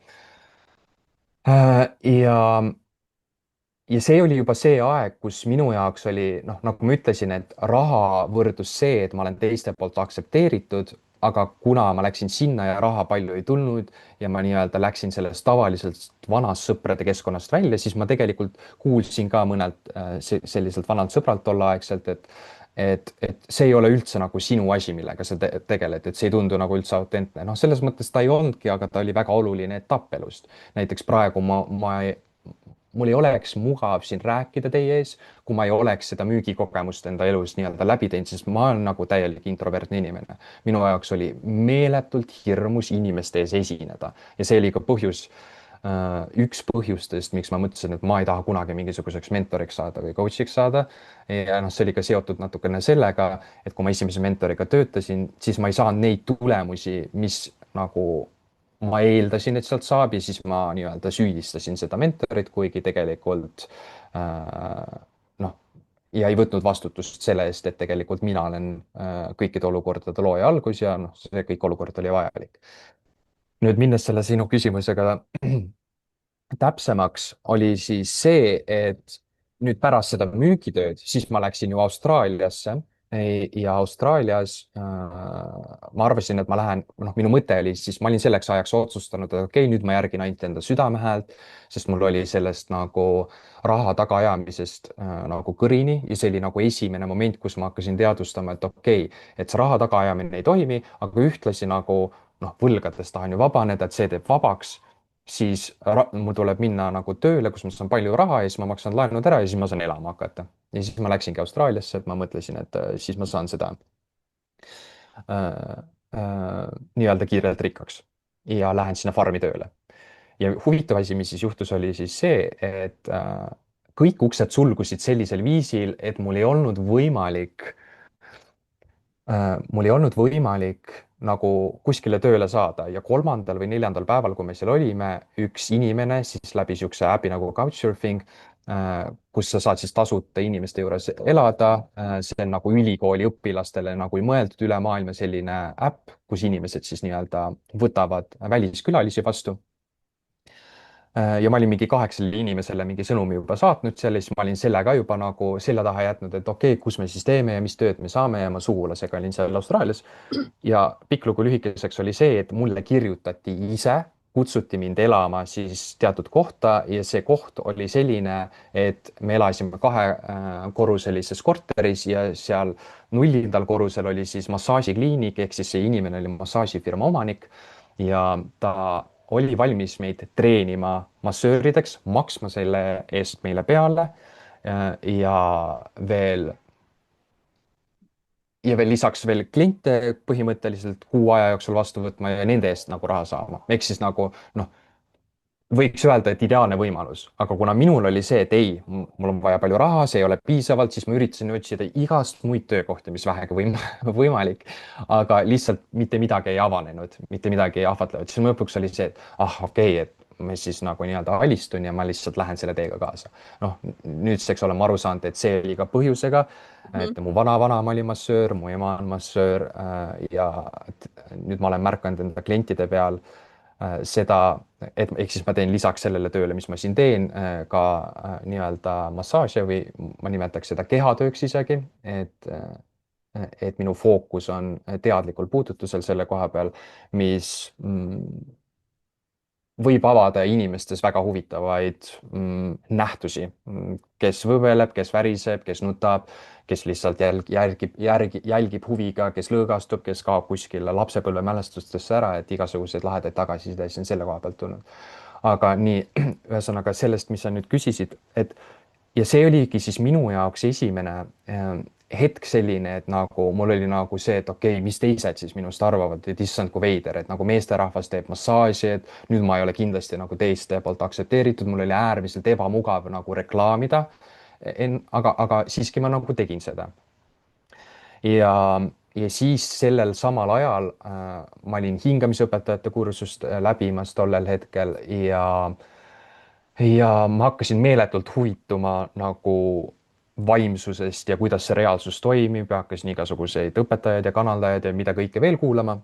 ja see oli juba see aeg, kus minu jaoks oli, noh, nagu ma ütlesin, et raha võrdus see, et ma olen teiste poolt aktsepteeritud, aga kuna ma läksin sinna ja raha palju ei tulnud ja ma nii-öelda läksin sellest tavaliselt vanast sõprade keskkonnast välja, siis ma tegelikult kuulsin ka mõnelt selliselt vanalt sõbralt tolleaegselt, et see ei ole üldse nagu sinu asi, millega sa tegeled, et see ei tundu nagu üldse autentne. noh, selles mõttes ta ei olnudki, aga ta oli väga oluline etapp elust. näiteks praegu mul ei oleks mugav siin rääkida teie ees, kui ma ei oleks seda müügikogemust enda elus nii-öelda läbi teinud, sest ma olen nagu täielik introvertne inimene. minu jaoks oli meeletult hirmus inimeste ees esineda ja see oli ka üks põhjustest, miks ma mõtlesin, et ma ei taha kunagi mingisuguseks mentoriks saada või coach'iks saada. ja noh, see oli ka seotud natukene sellega, et kui ma esimese mentoriga töötasin, siis ma ei saanud neid tulemusi, mis nagu ma eeldasin, et sealt saab ja siis ma nii-öelda süüdistasin seda mentorit, kuigi tegelikult noh, ja ei võtnud vastutust selle eest, et tegelikult mina olen kõikide olukordade looja algus ja noh, see kõik olukord oli vajalik. nüüd minnes selle sinu küsimusega täpsemaks, oli siis see, et nüüd pärast seda müügitööd, siis ma läksin ju Austraaliasse ja Austraalias ma arvasin, et ma lähen, noh, minu mõte oli siis, ma olin selleks ajaks otsustanud, et okei, nüüd ma järgin ainult enda südame häält, sest mul oli sellest nagu raha tagaajamisest nagu kõrini ja see oli nagu esimene moment, kus ma hakkasin teadvustama, et okei, et see raha tagaajamine ei toimi, aga ühtlasi nagu noh, võlgadest tahan ju vabaneda, et see teeb vabaks siis mul tuleb minna nagu tööle, kus ma saan palju raha ja siis ma maksan laenud ära ja siis ma saan elama hakata. ja siis ma läksingi Austraaliasse, et ma mõtlesin, et siis ma saan seda äh, nii-öelda kiirelt rikkaks ja lähen sinna farmi tööle. ja huvitav asi, mis siis juhtus, oli siis see, et kõik uksed sulgusid sellisel viisil, et mul ei olnud võimalik nagu kuskile tööle saada ja kolmandal või neljandal päeval, kui me seal olime, üks inimene siis läbi niisuguse äpi nagu Couchsurfing, kus sa saad siis tasuta inimeste juures elada. see on nagu ülikooli õpilastele nagu mõeldud üle maailma selline äpp, kus inimesed siis nii-öelda võtavad väliskülalisi vastu. ja ma olin mingi 8 inimesele mingi sõnumi juba saatnud seal ja siis ma olin selle ka juba nagu selja taha jätnud, et okei, kus me siis teeme ja mis tööd me saame ja ma sugulasega olin seal Austraalias. ja pikk lugu lühikeseks oli see, et mulle kirjutati ise, kutsuti mind elama siis teatud kohta ja see koht oli selline, et me elasime kahekorruselises korteris ja seal nullindal korrusel oli siis massaažikliinik, ehk siis see inimene oli massaažifirma omanik ja ta oli valmis meid treenima massöörideks, maksma selle eest meile peale ja veel ja veel lisaks veel kliente põhimõtteliselt kuu aja jooksul vastu võtma ja nende eest nagu raha saama. ehk siis nagu noh, võiks öelda, et ideaalne võimalus, aga kuna minul oli see, et ei, mul on vaja palju raha, see ei ole piisavalt, siis ma üritasin otsida igast muid töökohti, mis vähegi võimalik, aga lihtsalt mitte midagi ei avanenud, mitte midagi ei ahvatlenud, siis lõpuks oli see, et ah, okei, et ma siis nagu nii-öelda alistun ja ma lihtsalt lähen selle teega kaasa. noh, nüüdseks olen ma aru saanud, et see oli ka põhjusega, et mu vana-vanaema oli massöör, mu ema on massöör ja nüüd ma olen märganud enda klientide peal seda, et ehk siis ma teen lisaks sellele tööle, mis ma siin teen, ka nii-öelda massaaže või ma nimetaks seda kehatööks isegi, et minu fookus on teadlikul puudutusel selle koha peal, mis võib avada inimestes väga huvitavaid nähtusi, kes võbeleb, kes väriseb, kes nutab, kes lihtsalt jälgib huviga, kes lõõgastub, kes kaob kuskile lapsepõlvemälestustesse ära, et igasuguseid lahedaid tagasisidesid on selle koha pealt tulnud. aga nii, ühesõnaga sellest, mis sa nüüd küsisid, et ja see oligi siis minu jaoks esimene hetk selline, et nagu mul oli nagu see, et okei, mis teised siis minust arvavad, et issand, kui veider, et nagu meesterahvas teeb massaaži, et nüüd ma ei ole kindlasti nagu teiste poolt aktsepteeritud, mul oli äärmiselt ebamugav nagu reklaamida. aga siiski ma nagu tegin seda. ja siis sellel samal ajal ma olin hingamisõpetajate kursust läbimas tollel hetkel ja ma hakkasin meeletult huvituma nagu vaimsusest ja kuidas see reaalsus toimib ja hakkasin igasuguseid õpetajaid ja kanaldajaid ja mida kõike veel kuulama.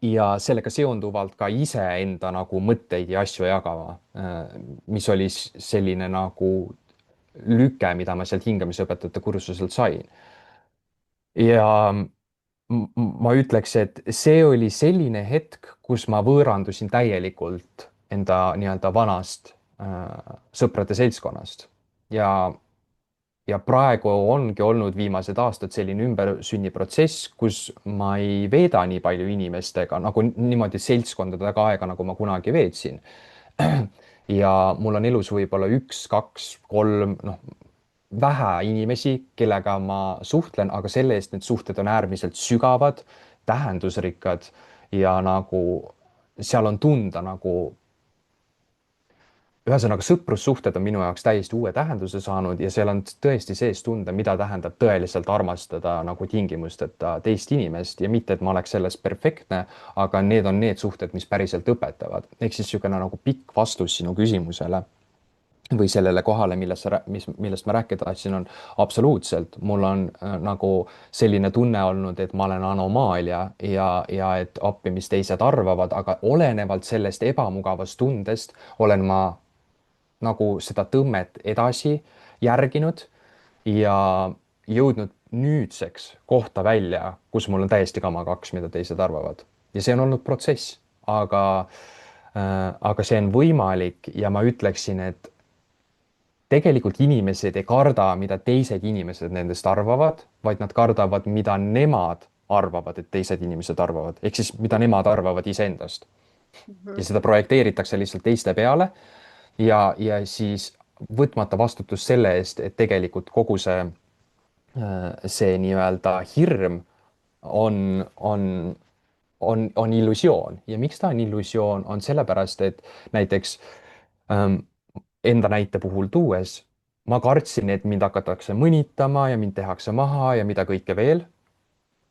ja sellega seonduvalt ka iseenda nagu mõtteid ja asju jagama, mis oli selline nagu lüke, mida ma sealt hingamisõpetajate kursuselt sain. ja ma ütleks, et see oli selline hetk, kus ma võõrandusin täielikult enda nii-öelda vanast sõprade seltskonnast ja praegu ongi olnud viimased aastad selline ümbersünniprotsess, kus ma ei veeda nii palju inimestega nagu niimoodi seltskondadega aega, nagu ma kunagi veetsin. ja mul on elus võib-olla üks, kaks, kolm, noh, vähe inimesi, kellega ma suhtlen, aga selle eest need suhted on äärmiselt sügavad, tähendusrikkad ja nagu seal on tunda nagu ühesõnaga, sõprussuhted on minu jaoks täiesti uue tähenduse saanud ja seal on tõesti sees tunda, mida tähendab tõeliselt armastada nagu tingimusteta teist inimest ja mitte, et ma oleks selles perfektne, aga need on need suhted, mis päriselt õpetavad. ehk siis niisugune nagu pikk vastus sinu küsimusele või sellele kohale, millest ma rääkida tahtsin, on absoluutselt, mul on nagu selline tunne olnud, et ma olen anomaalia ja et appi, mis teised arvavad, aga olenevalt sellest ebamugavast tundest olen ma nagu seda tõmmet edasi järginud ja jõudnud nüüdseks kohta välja, kus mul on täiesti kama kaks, mida teised arvavad. ja see on olnud protsess, aga see on võimalik ja ma ütleksin, et tegelikult inimesed ei karda, mida teised inimesed nendest arvavad, vaid nad kardavad, mida nemad arvavad, et teised inimesed arvavad, ehk siis mida nemad arvavad iseendast. ja seda projekteeritakse lihtsalt teiste peale ja siis võtmata vastutust selle eest, et tegelikult kogu see nii-öelda hirm on illusioon ja miks ta on illusioon, on sellepärast, et näiteks enda näite puhul tuues ma kartsin, et mind hakatakse mõnitama ja mind tehakse maha ja mida kõike veel.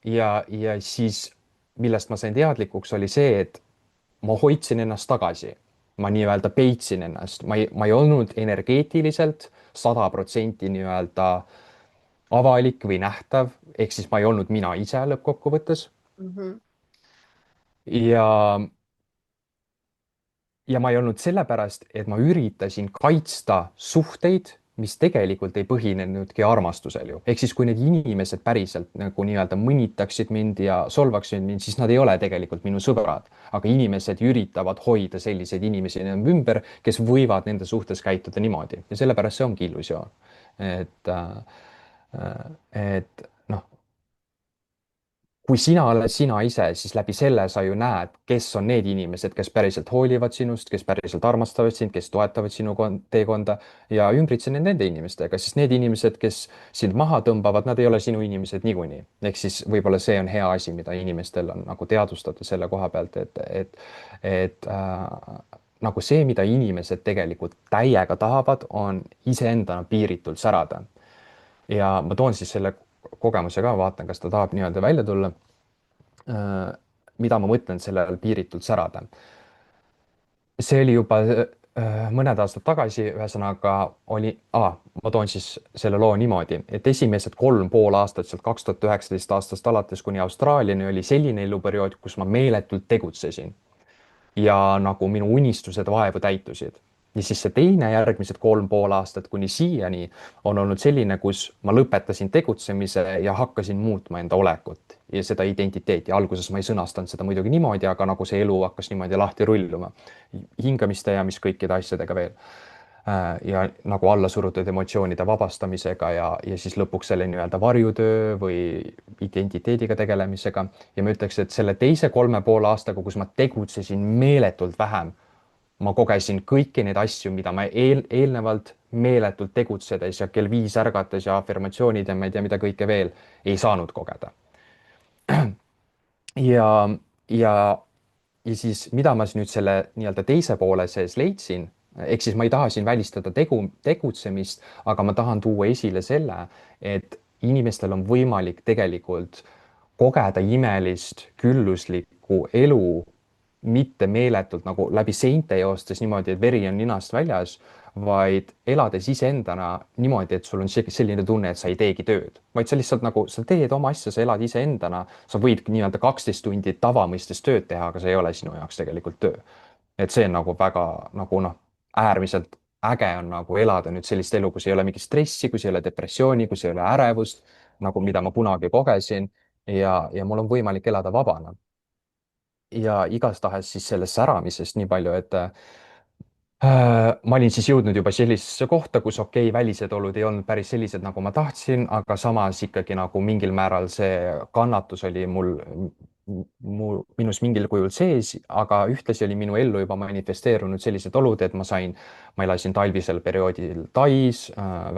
ja siis, millest ma sain teadlikuks, oli see, et ma hoidsin ennast tagasi, ma nii-öelda peitsin ennast, ma ei olnud energeetiliselt 100% nii-öelda avalik või nähtav, ehk siis ma ei olnud mina ise lõppkokkuvõttes. Mhm. ja ma ei olnud sellepärast, et ma üritasin kaitsta suhteid, mis tegelikult ei põhinenudki armastusel ju. ehk siis, kui need inimesed päriselt nagu nii-öelda mõnitaksid mind ja solvaksid mind, siis nad ei ole tegelikult minu sõbrad. aga inimesed üritavad hoida selliseid inimesi enda ümber, kes võivad nende suhtes käituda niimoodi ja sellepärast see ongi illusioon. et noh, kui sina oled sina ise, siis läbi selle sa ju näed, kes on need inimesed, kes päriselt hoolivad sinust, kes päriselt armastavad sind, kes toetavad sinu teekonda ja ümbritse end nende inimestega, sest need inimesed, kes sind maha tõmbavad, nad ei ole sinu inimesed niikuinii. ehk siis võib-olla see on hea asi, mida inimestel on nagu teadvustada selle koha pealt, et nagu see, mida inimesed tegelikult täiega tahavad, on iseendana piiritult särada. ja ma toon siis selle kogemuse ka, vaatan, kas ta tahab nii-öelda välja tulla. mida ma mõtlen selle all piiritult särada. see oli juba mõned aastad tagasi, ühesõnaga ma toon siis selle loo niimoodi, et esimesed 3,5 aastat sealt 2019 aastast alates kuni Austraaliani oli selline eluperiood, kus ma meeletult tegutsesin ja nagu minu unistused vaevu täitusid. ja siis see teine järgmised 3,5 aastat kuni siiani on olnud selline, kus ma lõpetasin tegutsemise ja hakkasin muutma enda olekut ja seda identiteeti. alguses ma ei sõnastanud seda muidugi niimoodi, aga nagu see elu hakkas niimoodi lahti rulluma. hingamiste ja mis kõikide asjadega veel. ja nagu alla surutud emotsioonide vabastamisega ja siis lõpuks selle nii-öelda varjutöö või identiteediga tegelemisega. ja ma ütleks, et selle teise 3,5 aastaga, kus ma tegutsesin meeletult vähem, ma kogesin kõiki neid asju, mida ma eelnevalt meeletult tegutsedes ja kell 5 ärgates ja afirmatsioonid ja ma ei tea, mida kõike veel ei saanud kogeda. ja, ja siis, mida ma nüüd selle nii-öelda teise poole sees leidsin, ehk siis ma ei taha siin välistada tegutsemist, aga ma tahan tuua esile selle, et inimestel on võimalik tegelikult kogeda imelist külluslikku elu, mitte meeletult nagu läbi seinte joostes niimoodi, et veri on ninast väljas, vaid elades iseendana niimoodi, et sul on selline tunne, et sa ei teegi tööd, vaid sa lihtsalt nagu, sa teed oma asja, sa elad iseendana, sa võid nii-öelda 12 tundi tavamõistes tööd teha, aga see ei ole sinu jaoks tegelikult töö. et see on nagu väga nagu noh, äärmiselt äge on nagu elada nüüd sellist elu, kus ei ole mingit stressi, kus ei ole depressiooni, kus ei ole ärevust, nagu mida ma kunagi kogesin ja mul on võimalik elada vabana. ja igastahes siis sellest säramisest nii palju, et ma olin siis jõudnud juba sellisesse kohta, kus okei okay,, välised olud ei olnud päris sellised, nagu ma tahtsin, aga samas ikkagi nagu mingil määral see kannatus oli minus mingil kujul sees, aga ühtlasi oli minu ellu juba manifesteerunud sellised olud, et ma elasin talvisel perioodil Tais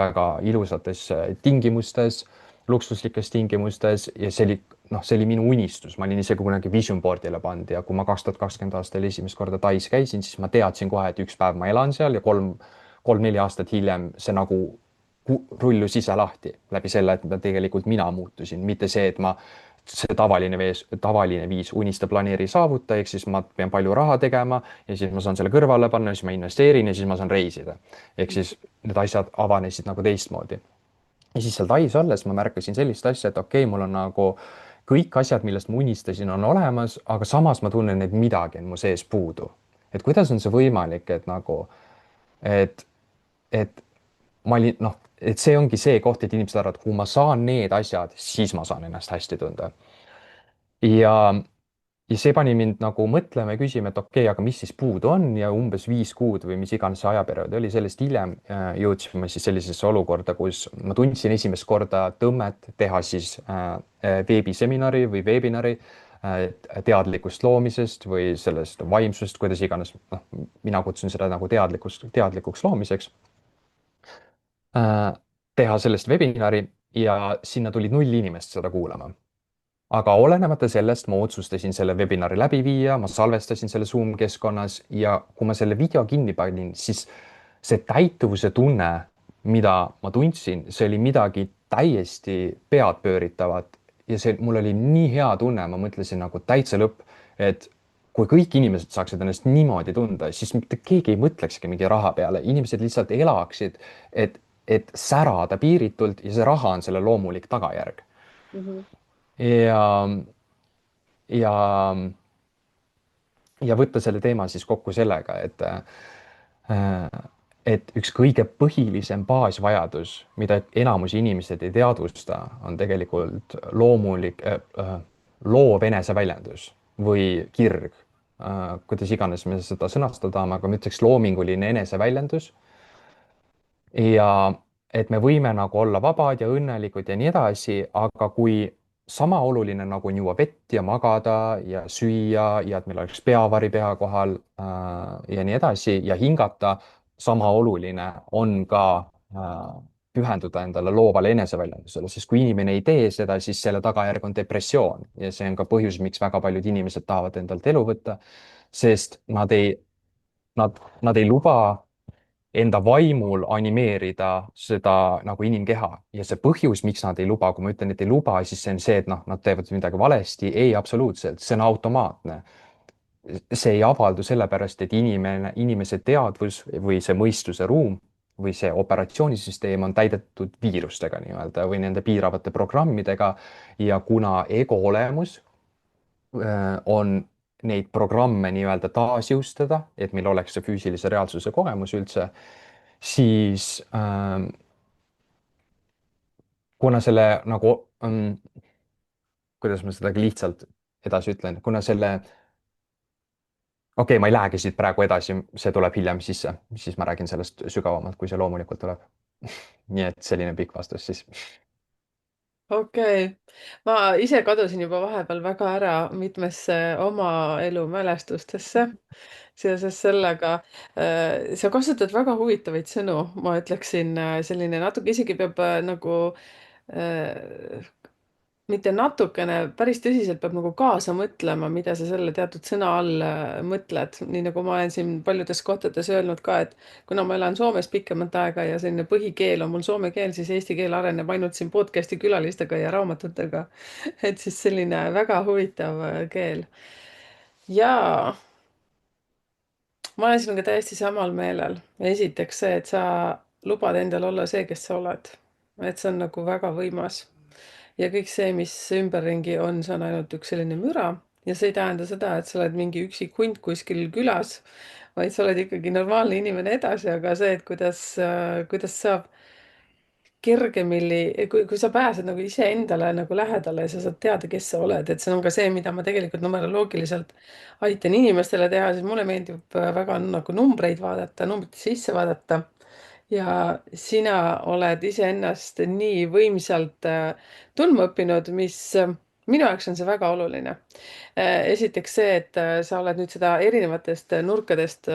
väga ilusates tingimustes, luksuslikes tingimustes ja see oli see oli minu unistus, ma olin isegi kunagi vision board'ile pannud ja kui ma 2020 aastal esimest korda Tais käisin, siis ma teadsin kohe, et üks päev ma elan seal ja kolm-neli aastat hiljem see nagu rullus ise lahti läbi selle, et tegelikult mina muutusin, mitte see, et see tavaline viis unista, planeeri, saavuta, ehk siis ma pean palju raha tegema ja siis ma saan selle kõrvale panna, siis ma investeerin ja siis ma saan reisida. ehk siis need asjad avanesid nagu teistmoodi ja siis seal Tais olles ma märkasin sellist asja, et okei okay,, mul on nagu kõik asjad, millest ma unistasin, on olemas, aga samas ma tunnen, et midagi on mu sees puudu. et kuidas on see võimalik, et nagu, et, et ma olin, et see ongi see koht, et inimesed arvavad, kui ma saan need asjad, siis ma saan ennast hästi tunda. ja ja see pani mind nagu mõtlema ja küsima, et okei okay,, aga mis siis puudu on ja umbes 5 kuud või mis iganes see ajaperiood oli, sellest hiljem jõudsime siis sellisesse olukorda, kus ma tundsin esimest korda tõmmet teha siis veebiseminari või webinari teadlikust loomisest või sellest vaimsusest, kuidas iganes, mina kutsun seda nagu teadlikuks loomiseks. Teha sellest webinari ja sinna tulid 0 inimest seda kuulama, aga olenemata sellest ma otsustasin selle webinari läbi viia, ma salvestasin selle Zoom keskkonnas ja kui ma selle video kinni panin, siis see täituvuse tunne, mida ma tundsin, see oli midagi täiesti peadpööritavat ja see, mul oli nii hea tunne, ma mõtlesin nagu täitsa lõpp, et kui kõik inimesed saaksid ennast niimoodi tunda, siis mitte keegi ei mõtlekski mingi raha peale, inimesed lihtsalt elaksid, et särada piiritult ja see raha on selle loomulik tagajärg. Mhm. ja, ja, ja võtta selle teema siis kokku sellega, et üks kõige põhilisem baasvajadus, mida enamus inimesed ei teadvusta, on tegelikult loov eneseväljendus või kirg, kuidas iganes me seda sõnastada tahame, aga ma ütleks loominguline eneseväljendus ja et me võime nagu olla vabad ja õnnelikud ja nii edasi, aga kui sama oluline nagu on juua vett ja magada ja süüa ja et meil oleks peavari pea kohal ja nii edasi ja hingata, sama oluline on ka pühenduda endale loovale eneseväljendusele, sest kui inimene ei tee seda, siis selle tagajärg on depressioon ja see on ka põhjus, miks väga paljud inimesed tahavad endalt elu võtta, sest nad ei luba enda vaimul animeerida seda nagu inimkeha ja see põhjus, miks nad ei luba, kui ma ütlen, et ei luba, siis see on see, et nad teevad midagi valesti. ei, absoluutselt, see on automaatne. see ei avaldu sellepärast, et inimese teadvus või see mõistuse ruum või see operatsioonisüsteem on täidetud viirustega nii-öelda või nende piiravate programmidega ja kuna ego olemus on neid programme nii-öelda taasjõustada, et meil oleks see füüsilise reaalsuse kogemus üldse, siis kuna selle nagu kuidas ma seda lihtsalt edasi ütlen, kuna selle, okei okay,, ma ei lähegi siit praegu edasi, see tuleb hiljem sisse, siis ma räägin sellest sügavamalt, kui see loomulikult tuleb. nii et selline pikk vastus siis. okei okay., ma ise kadusin juba vahepeal väga ära mitmesse oma elu mälestustesse seoses sellega. sa kasutad väga huvitavaid sõnu, ma ütleksin, selline natuke isegi peab nagu äh, mitte natukene, päris tõsiselt peab nagu kaasa mõtlema, mida sa selle teatud sõna all mõtled. nii nagu ma olen siin paljudes kohtades öelnud ka, et kuna ma elan Soomes pikemat aega ja selline põhikeel on mul soome keel, siis eesti keel areneb ainult siin podcast'i külalistega ja raamatutega. et siis selline väga huvitav keel. jaa, ma olen sinuga täiesti samal meelel. esiteks see, et sa lubad endal olla see, kes sa oled. et see on nagu väga võimas. ja kõik see, mis ümberringi on, see on ainult üks selline müra. ja see ei tähenda seda, et sa oled mingi üksik hunt kuskil külas, vaid sa oled ikkagi normaalne inimene edasi, aga see, et kuidas saab kergemini, kui sa pääsed nagu iseendale nagu lähedale ja sa saad teada, kes sa oled, et see on ka see, mida ma tegelikult numeroloogiliselt aitan inimestele teha, siis mulle meeldib väga nagu numbreid vaadata, numbrite sisse vaadata. ja sina oled iseennast nii võimsalt tundma õppinud, mis minu jaoks on see väga oluline. Esiteks see, et sa oled nüüd seda erinevatest nurkadest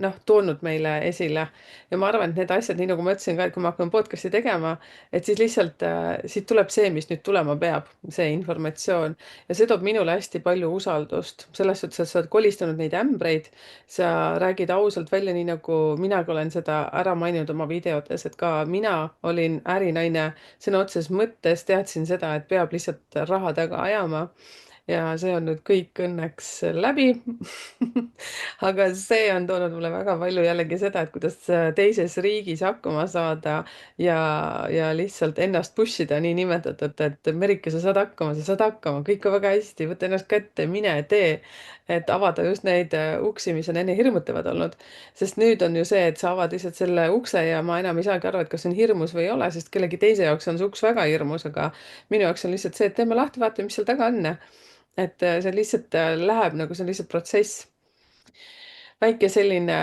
noh, toonud meile esile ja ma arvan, et need asjad, nii nagu ma ütlesin ka, et kui me hakkame podcast'i tegema, et siis lihtsalt siit tuleb see, mis nüüd tulema peab, see informatsioon ja see toob minule hästi palju usaldust selles suhtes, et sa oled kolistanud neid ämbreid, sa räägid ausalt välja, nii nagu minagi olen seda ära maininud oma videotes, et ka mina olin ärinaine sõna otseses mõttes, teadsin seda, et peab lihtsalt raha taga ajama ja see on nüüd kõik õnneks läbi aga see on toonud mulle väga palju jällegi seda, et kuidas teises riigis hakkama saada ja lihtsalt ennast push ida niinimetatud, et Merike, sa saad hakkama, kõik on väga hästi, võta ennast kätte, mine tee. et avada just neid uksi, mis on enne hirmutavad olnud. sest nüüd on ju see, et sa avad lihtsalt selle ukse ja ma enam ei saagi aru, et kas see on hirmus või ei ole, sest kellegi teise jaoks on see uks väga hirmus, aga minu jaoks on lihtsalt see, et teeme lahti, vaatame, mis seal taga on. et see lihtsalt läheb nagu, see on lihtsalt protsess. väike selline,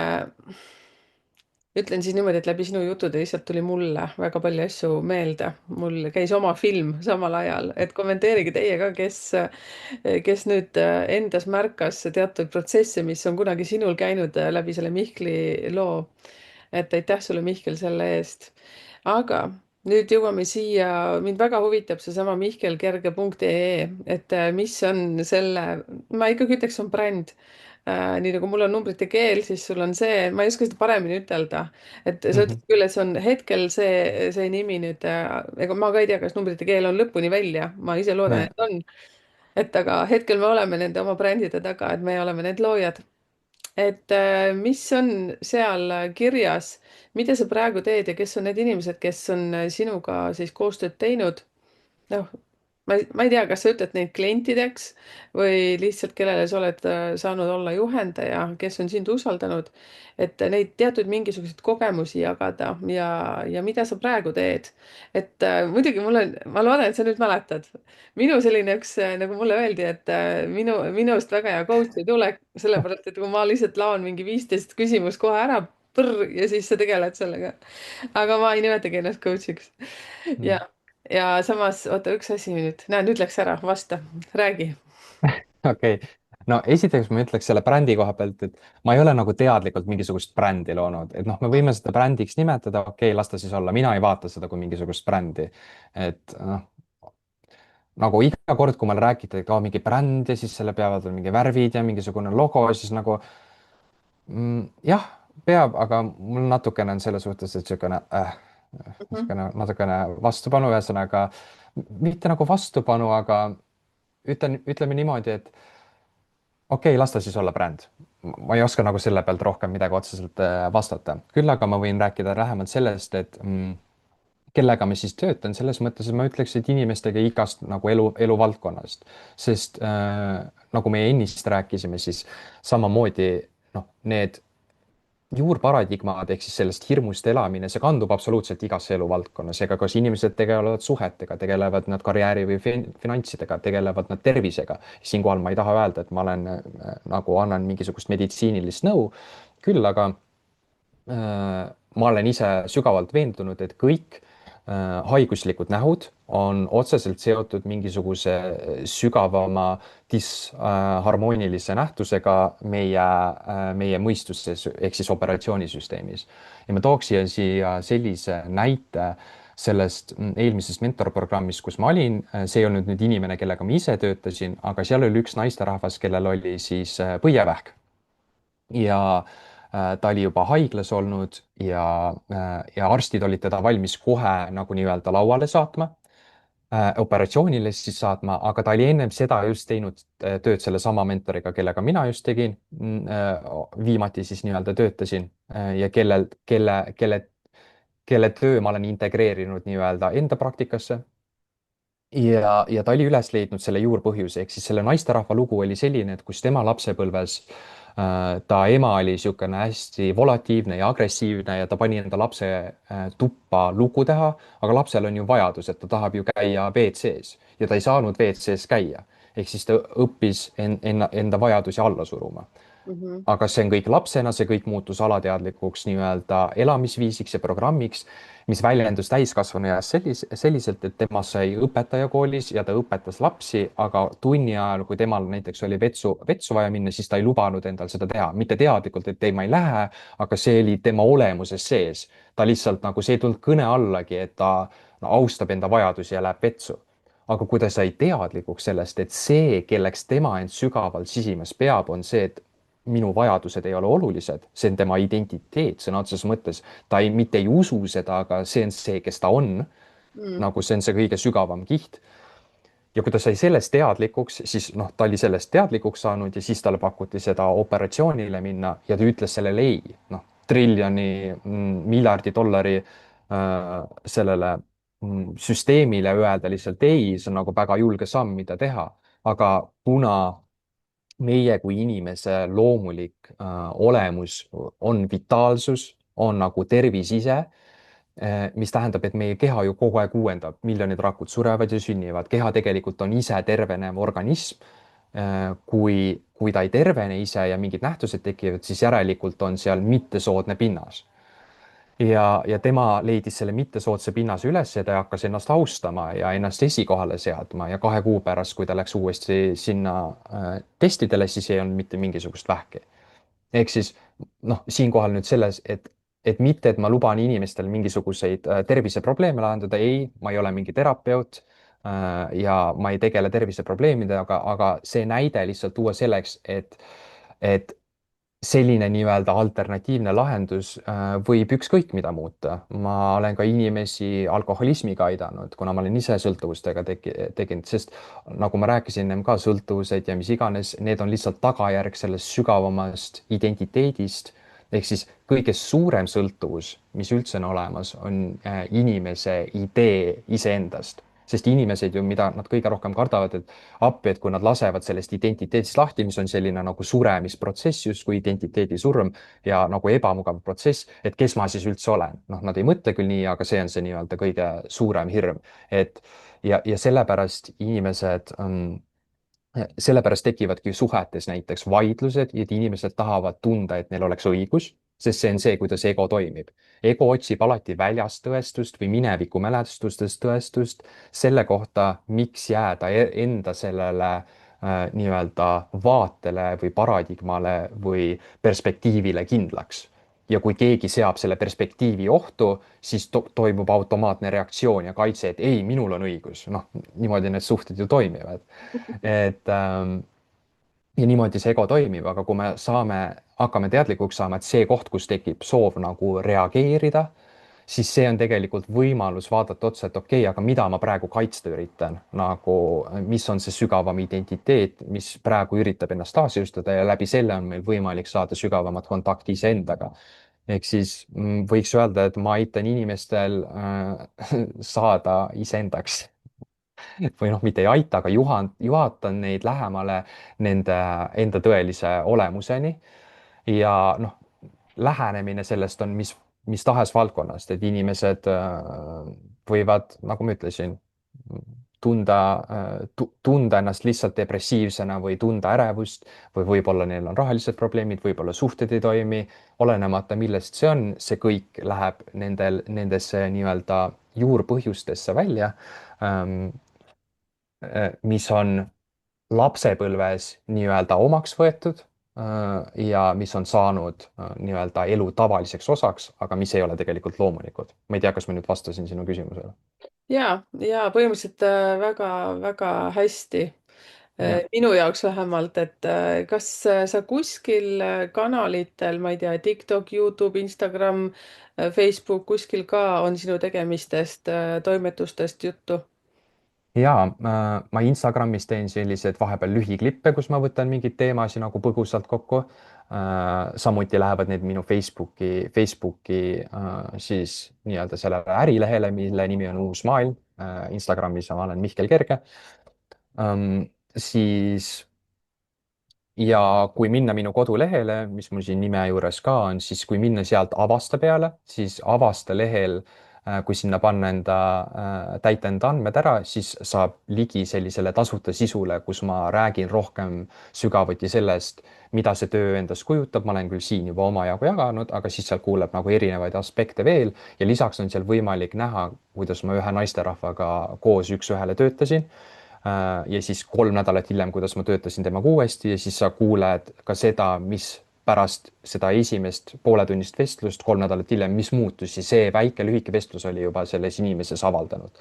ütlen siis niimoodi, et läbi sinu juttude lihtsalt tuli mulle väga palju asju meelde. mul käis oma film samal ajal, et kommenteerige teie ka, kes nüüd endas märkas teatud protsesse, mis on kunagi sinul käinud läbi selle Mihkli loo. et aitäh sulle, Mihkel, selle eest. aga nüüd jõuame siia, mind väga huvitab seesama mihkelkerge.ee, et mis on selle, ma ikkagi ütleks, on bränd. nii nagu mul on numbrite keel, siis sul on see, ma ei oska seda paremini ütelda, et sa Mhm. ütled küll, et see on hetkel see nimi nüüd, ega ma ka ei tea, kas numbrite keel on lõpuni välja, ma ise loodan, Ja. et on. et aga hetkel me oleme nende oma brändide taga, et me oleme need loojad. et mis on seal kirjas, mida sa praegu teed ja kes on need inimesed, kes on sinuga siis koostööd teinud? noh, ma ei tea, kas sa ütled neid klientideks või lihtsalt, kellele sa oled saanud olla juhendaja, kes on sind usaldanud, et neid teatud mingisuguseid kogemusi jagada ja mida sa praegu teed. et muidugi ma loodan, et sa nüüd mäletad. minu selline üks, nagu mulle öeldi, et minust väga hea coach ei tule, sellepärast et kui ma lihtsalt laon mingi 15 küsimust kohe ära, ja siis sa tegeled sellega. aga ma ei nimetagi ennast coach'iks. ja ja samas, oota, üks asi nüüd, näe, nüüd läks ära, vasta, räägi. okei okay. No esiteks ma ütleks selle brändi koha pealt, et ma ei ole nagu teadlikult mingisugust brändi loonud, et noh, me võime seda brändiks nimetada, okei okay,, las ta siis olla, mina ei vaata seda kui mingisugust brändi. et noh, nagu iga kord, kui mulle räägiti, et mingi bränd ja siis selle peavad olema mingi värvid ja mingisugune logo, siis nagu jah, peab, aga mul natukene on selle suhtes, et niisugune Mhm. natukene vastupanu, ühesõnaga mitte nagu vastupanu, aga ütleme niimoodi, et okei okay,, las ta siis olla bränd. ma ei oska nagu selle pealt rohkem midagi otseselt vastata, küll aga ma võin rääkida lähemalt sellest, et kellega ma siis töötan, selles mõttes, et ma ütleks, et inimestega igast nagu eluvaldkonnast, sest nagu me ennist rääkisime, siis samamoodi noh, need juurparadigmad ehk siis sellest hirmust elamine, see kandub absoluutselt igasse eluvaldkonnas, ega kas inimesed tegelevad suhetega, tegelevad nad karjääri või finantsidega, tegelevad nad tervisega. siinkohal ma ei taha öelda, et ma olen nagu annan mingisugust meditsiinilist nõu, küll aga ma olen ise sügavalt veendunud, et kõik haiguslikud nähud on otseselt seotud mingisuguse sügavama disharmoonilise nähtusega meie mõistuses ehk siis operatsioonisüsteemis. ja ma tooksin siia sellise näite sellest eelmisest mentorprogrammist, kus ma olin, see ei olnud nüüd inimene, kellega ma ise töötasin, aga seal oli üks naisterahvas, kellel oli siis põievähk ja ta oli juba haiglas olnud ja arstid olid teda valmis kohe nagu nii-öelda lauale saatma, operatsioonile siis saatma, aga ta oli ennem seda just teinud tööd sellesama mentoriga, kellega mina just tegin, viimati siis nii-öelda töötasin ja kelle töö ma olen integreerinud nii-öelda enda praktikasse. ja ta oli üles leidnud selle juurpõhjuse, ehk siis selle naisterahva lugu oli selline, et kus tema lapsepõlves ta ema oli niisugune hästi volatiivne ja agressiivne ja ta pani enda lapse tuppa luku teha, aga lapsel on ju vajadus, et ta tahab ju käia WC-s ja ta ei saanud WC-s käia. ehk siis ta õppis enda vajadusi alla suruma. Mhm. Aga see on kõik lapsena, see kõik muutus alateadlikuks nii-öelda elamisviisiks ja programmiks, mis väljendus täiskasvanu eas selliselt, et temast sai õpetaja koolis ja ta õpetas lapsi, aga tunni ajal, kui temal näiteks oli vetsu vaja minna, siis ta ei lubanud endal seda teha, mitte teadlikult, et ei, ma ei lähe, aga see oli tema olemuses sees. ta lihtsalt nagu, see ei tulnud kõne allagi, et ta no, austab enda vajadusi ja läheb vetsu. aga kui ta sai teadlikuks sellest, et see, kelleks tema end sügavalt sisimas peab, on see, et minu vajadused ei ole olulised, see on tema identiteet sõna otseses mõttes. ta ei, mitte ei usu seda, aga see on see, kes ta on. Mm. nagu see on see kõige sügavam kiht. ja kui ta sai sellest teadlikuks, siis noh, ta oli sellest teadlikuks saanud ja siis talle pakuti seda operatsioonile minna ja ta ütles sellele ei. noh, triljoni, miljardi dollari sellele süsteemile öelda lihtsalt ei, see on nagu väga julge samm, mida teha. aga kuna meie kui inimese loomulik olemus on vitaalsus, on nagu tervis ise, mis tähendab, et meie keha ju kogu aeg uuendab, miljonid rakud surevad ja sünnivad, keha tegelikult on ise tervenev organism. kui ta ei tervene ise ja mingid nähtused tekivad, siis järelikult on seal mittesoodne pinnas ja tema leidis selle mittesoodsa pinnase üles ja ta hakkas ennast austama ja ennast esikohale seadma ja 2 kuu pärast, kui ta läks uuesti sinna testidele, siis ei olnud mitte mingisugust vähki. ehk siis noh, siinkohal nüüd selles, et mitte, et ma luban inimestel mingisuguseid terviseprobleeme lahendada, ei, ma ei ole mingi terapeut ja ma ei tegele terviseprobleemidega, aga see näide lihtsalt tuua selleks, et selline nii-öelda alternatiivne lahendus võib ükskõik mida muuta. ma olen ka inimesi alkoholismiga aidanud, kuna ma olen ise sõltuvustega teginud, sest nagu ma rääkisin ennem ka, sõltuvused ja mis iganes, need on lihtsalt tagajärg sellest sügavamast identiteedist. ehk siis kõige suurem sõltuvus, mis üldse on olemas, on inimese idee iseendast, sest inimesed ju, mida nad kõige rohkem kardavad, et appi, et kui nad lasevad sellest identiteedist lahti, mis on selline nagu suremisprotsess, justkui identiteedi surm ja nagu ebamugav protsess, et kes ma siis üldse olen. noh, nad ei mõtle küll nii, aga see on see nii-öelda kõige suurem hirm, et ja sellepärast inimesed sellepärast tekivadki suhetes näiteks vaidlused, et inimesed tahavad tunda, et neil oleks õigus, sest see on see, kuidas ego toimib. ego otsib alati väljast tõestust või mineviku mälestustest tõestust selle kohta, miks jääda enda sellele nii-öelda vaatele või paradigmale või perspektiivile kindlaks. ja kui keegi seab selle perspektiivi ohtu, siis toimub automaatne reaktsioon ja kaitse, et ei, minul on õigus. noh, niimoodi need suhted ju toimivad ja niimoodi see ego toimib, aga kui me hakkame teadlikuks saama, et see koht, kus tekib soov nagu reageerida, siis see on tegelikult võimalus vaadata otsa, et okei, aga mida ma praegu kaitsta üritan, nagu mis on see sügavam identiteet, mis praegu üritab ennast taasjõustada ja läbi selle on meil võimalik saada sügavamat kontakti iseendaga. ehk siis võiks öelda, et ma aitan inimestel saada iseendaks või noh, mitte ei aita, aga juhatan neid lähemale nende enda tõelise olemuseni. ja noh, lähenemine sellest on mis tahes valdkonnast, et inimesed võivad, nagu ma ütlesin, tunda ennast lihtsalt depressiivsena või tunda ärevust või võib-olla neil on rahalised probleemid, võib-olla suhted ei toimi, olenemata millest see on, see kõik läheb nendesse nii-öelda juurpõhjustesse välja mis on lapsepõlves nii-öelda omaks võetud ja mis on saanud nii-öelda elu tavaliseks osaks, aga mis ei ole tegelikult loomulikud. ma ei tea, kas ma nüüd vastasin sinu küsimusele. ja põhimõtteliselt väga-väga hästi. jah, Minu jaoks vähemalt, et kas sa kuskil kanalitel, ma ei tea, TikTok, Youtube, Instagram, Facebook, kuskil ka on sinu tegemistest, toimetustest juttu? ma Instagramis teen sellised vahepeal lühiklippe, kus ma võtan mingeid teemasid nagu põgusalt kokku. samuti lähevad need minu Facebooki siis nii-öelda sellele ärilehele, mille nimi on Uus Maailm. Instagramis ma olen Mihkel Kerge. Siis ja kui minna minu kodulehele, mis mul siin nime juures ka on, siis kui minna sealt Avasta peale, siis Avasta lehel, kui sinna panna täita enda andmed ära, siis saab ligi sellisele tasuta sisule, kus ma räägin rohkem sügavuti sellest, mida see töö endast kujutab. ma olen küll siin juba omajagu jaganud, aga siis sealt kuuleb nagu erinevaid aspekte veel ja lisaks on seal võimalik näha, kuidas ma ühe naisterahvaga koos üks-ühele töötasin ja siis 3 nädalat hiljem, kuidas ma töötasin temaga uuesti ja siis sa kuuled ka seda, mis pärast seda esimest pooletunnist vestlust 3 nädalat hiljem, mis muutus ja see väike lühike vestlus oli juba selles inimeses avaldanud.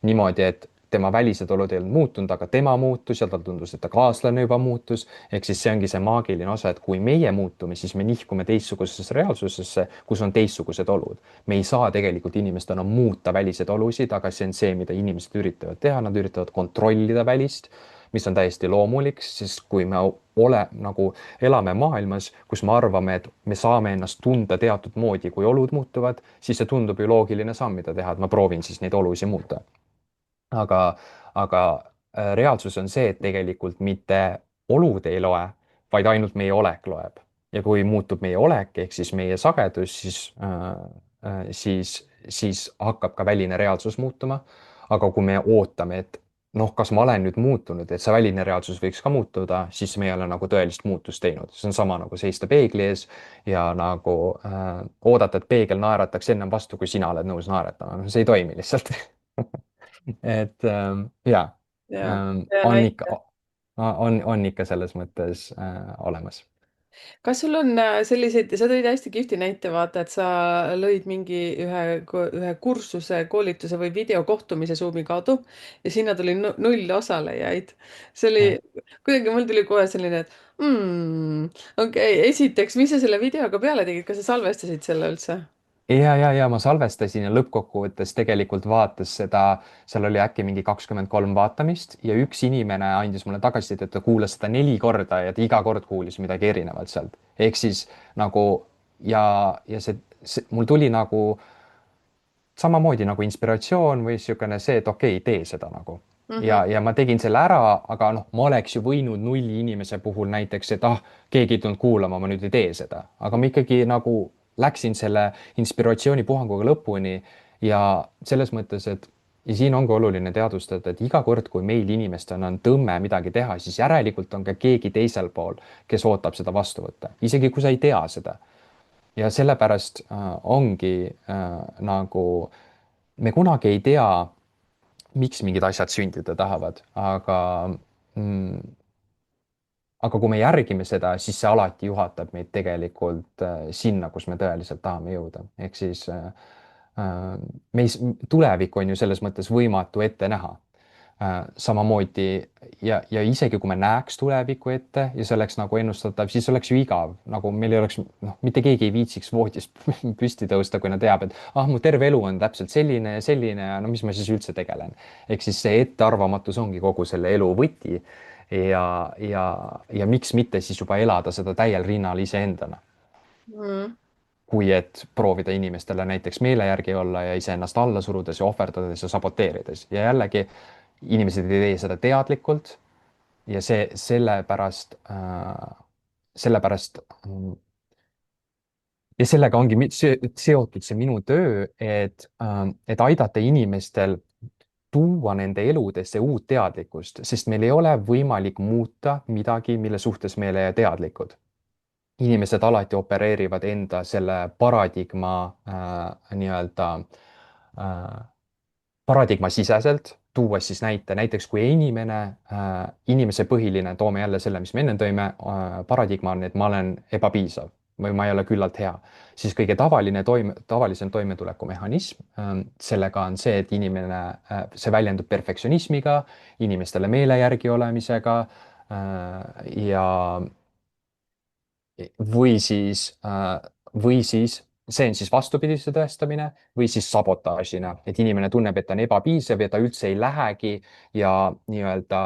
niimoodi, et tema välised olud ei olnud muutunud, aga tema muutus ja tal tundus, et ta kaaslane juba muutus. ehk siis see ongi see maagiline osa, et kui meie muutume, siis me nihkume teistsugusesse reaalsusesse, kus on teistsugused olud. me ei saa tegelikult inimestena muuta väliseid olusid, aga see on see, mida inimesed üritavad teha, nad üritavad kontrollida välist, mis on täiesti loomulik, sest kui me nagu elame maailmas, kus me arvame, et me saame ennast tunda teatud moodi, kui olud muutuvad, siis see tundub ju loogiline samm, mida teha, et ma proovin siis neid olusid muuta. aga, aga reaalsus on see, et tegelikult mitte olud ei loe, vaid ainult meie olek loeb. ja kui muutub meie olek ehk siis meie sagedus, siis hakkab ka väline reaalsus muutuma. aga kui me ootame, et noh, kas ma olen nüüd muutunud, et see väline reaalsus võiks ka muutuda, siis me ei ole nagu tõelist muutust teinud. see on sama nagu seista peegli ees ja nagu oodata, et peegel naerataks ennem vastu, kui sina oled nõus naeratama. no see ei toimi lihtsalt et jaa, ja, ja on ikka, näite. on ikka selles mõttes olemas. Kas sul on selliseid, sa tõid hästi kihvti näite, vaata, et sa lõid mingi ühe kursuse, koolituse või videokohtumise Zoomi kaudu ja sinna tuli null osalejaid. See oli, jah, kuidagi mul tuli kohe selline, et okei, esiteks, mis sa selle videoga peale tegid, kas sa salvestasid selle üldse? ja ma salvestasin ja lõppkokkuvõttes tegelikult vaatas seda, seal oli äkki mingi 23 vaatamist ja üks inimene andis mulle tagasisidet, et ta kuulas seda 4 korda ja ta iga kord kuulis midagi erinevat sealt. ehk siis nagu ja mul tuli nagu samamoodi nagu inspiratsioon või niisugune see, et okei, tee seda nagu. Mhm. ja ma tegin selle ära, aga noh, ma oleks ju võinud 0 inimese puhul näiteks, et keegi ei tulnud kuulama, ma nüüd ei tee seda, aga ma ikkagi nagu läksin selle inspiratsioonipuhanguga lõpuni ja selles mõttes, et ja siin ongi oluline teadvustada, et iga kord, kui meil inimestena on tõmme midagi teha, siis järelikult on ka keegi teisel pool, kes ootab seda vastu võtta, isegi kui sa ei tea seda. ja sellepärast ongi nagu me kunagi ei tea, miks mingid asjad sündida tahavad, mm, aga kui me järgime seda, siis see alati juhatab meid tegelikult sinna, kus me tõeliselt tahame jõuda. ehk siis me ei, tulevik on ju selles mõttes võimatu ette näha samamoodi ja isegi kui me näeks tulevikku ette ja see oleks nagu ennustatav, siis oleks ju igav, nagu meil ei oleks, noh, mitte keegi ei viitsiks voodist püsti tõusta, kui ta teab, et mu terve elu on täpselt selline ja selline ja no mis ma siis üldse tegelen. ehk siis see ettearvamatus ongi kogu selle elu võti ja miks mitte siis juba elada seda täiel rinnal iseendana, Mhm. kui et proovida inimestele näiteks meele järgi olla ja iseennast alla surudes ja ohverdades ja saboteerides ja jällegi inimesed ei tee seda teadlikult ja see sellepärast ja sellega ongi seotud see minu töö, et aidata inimestel tuua nende eludesse uut teadlikkust, sest meil ei ole võimalik muuta midagi, mille suhtes me ei ole teadlikud. inimesed alati opereerivad enda selle paradigma nii-öelda paradigmasiseselt, tuues siis näiteks kui inimese põhiline, toome jälle selle, mis me enne tõime, paradigma on, et ma olen ebapiisav või ma ei ole küllalt hea, siis kõige tavalisem toimetulekumehhanism sellega on see, et inimene, see väljendub perfektsionismiga, inimestele meele järgi olemisega ja või siis see on siis vastupidise tõestamine või siis sabotaažina, et inimene tunneb, et ta on ebapiisav ja ta üldse ei lähegi ja nii-öelda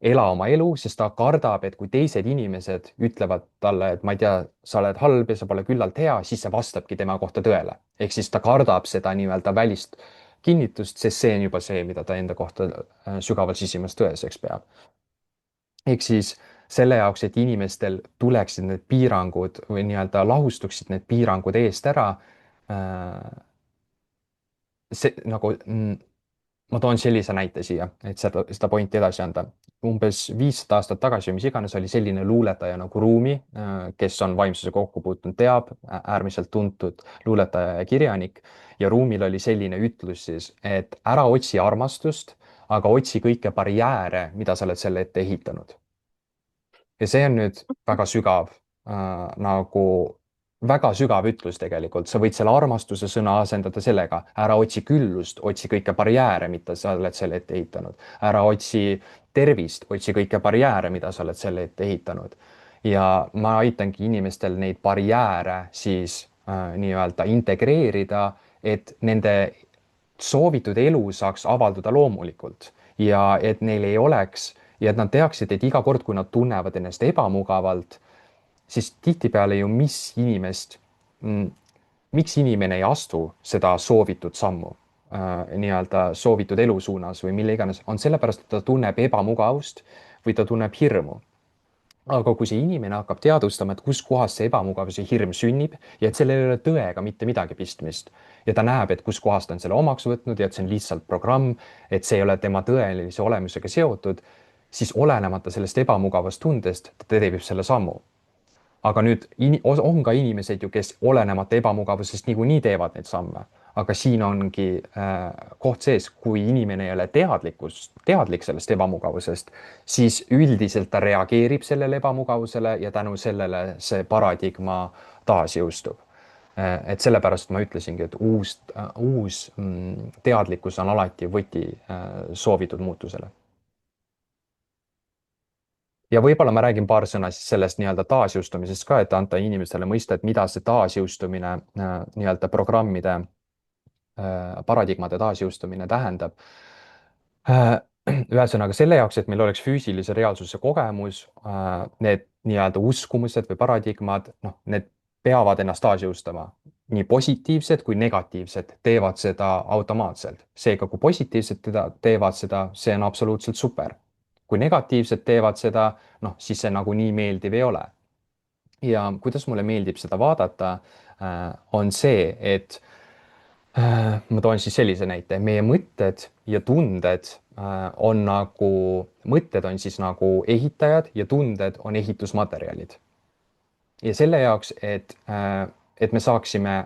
ela oma elu, sest ta kardab, et kui teised inimesed ütlevad talle, et ma ei tea, sa oled halb ja sa pole küllalt hea, siis see vastabki tema kohta tõele. ehk siis ta kardab seda nii-öelda välist kinnitust, sest see on juba see, mida ta enda kohta sügaval sisimas tõeseks peab. ehk siis selle jaoks, et inimestel tuleksid need piirangud või nii-öelda lahustuksid need piirangud eest ära. See nagu ma toon sellise näite siia, et seda pointi edasi anda. umbes 500 aastat tagasi või mis iganes oli selline luuletaja nagu Rumi, kes on vaimsusega kokku puutunud, teab, äärmiselt tuntud luuletaja ja kirjanik. ja Rumil oli selline ütlus siis, et ära otsi armastust, aga otsi kõiki barjääre, mida sa oled selle ette ehitanud. Ja see on nüüd väga sügav nagu väga sügav ütlus tegelikult, sa võid selle armastuse sõna asendada sellega, ära otsi küllust, otsi kõiki barjääre, mida sa oled selle ette ehitanud. ära otsi tervist, otsi kõiki barjääre, mida sa oled selle ette ehitanud. ja ma aitangi inimestel neid barjääre siis nii-öelda integreerida, et nende soovitud elu saaks avalduda loomulikult ja et neil ei oleks ja et nad teaksid, et iga kord, kui nad tunnevad ennast ebamugavalt, siis tihtipeale ju miks inimene ei astu seda soovitud sammu nii-öelda soovitud elu suunas või mille iganes, on sellepärast, et ta tunneb ebamugavust või ta tunneb hirmu. aga kui see inimene hakkab teadvustama, et kuskohast see ebamugavus ja hirm sünnib ja et sellel ei ole tõega mitte midagi pistmist ja ta näeb, et kuskohast ta on selle omaks võtnud ja et see on lihtsalt programm, et see ei ole tema tõelise olemusega seotud, siis olenemata sellest ebamugavast tundest ta teeb selle sammu. aga nüüd on ka inimesed ju, kes olenemata ebamugavusest niikuinii teevad neid samme, aga siin ongi koht sees, kui inimene ei ole teadlik sellest ebamugavusest, siis üldiselt ta reageerib sellele ebamugavusele ja tänu sellele see paradigma taasjõustub. et sellepärast ma ütlesingi, et uus teadlikkus on alati võti soovitud muutusele. ja võib-olla ma räägin paar sõna siis sellest nii-öelda taasjõustumisest ka, et anda inimestele mõista, et mida see taasjõustumine nii-öelda programmide, paradigmade taasjõustumine tähendab. ühesõnaga selle jaoks, et meil oleks füüsilise reaalsuse kogemus, need nii-öelda uskumused või paradigmad, noh, need peavad ennast taasjõustama. nii positiivsed kui negatiivsed teevad seda automaatselt. seega, kui positiivsed teevad seda, see on absoluutselt super. kui negatiivsed teevad seda, noh, siis see nagu nii meeldiv ei ole. ja kuidas mulle meeldib seda vaadata, on see, et ma toon siis sellise näite, meie mõtted ja tunded mõtted on siis nagu ehitajad ja tunded on ehitusmaterjalid. ja selle jaoks, et me saaksime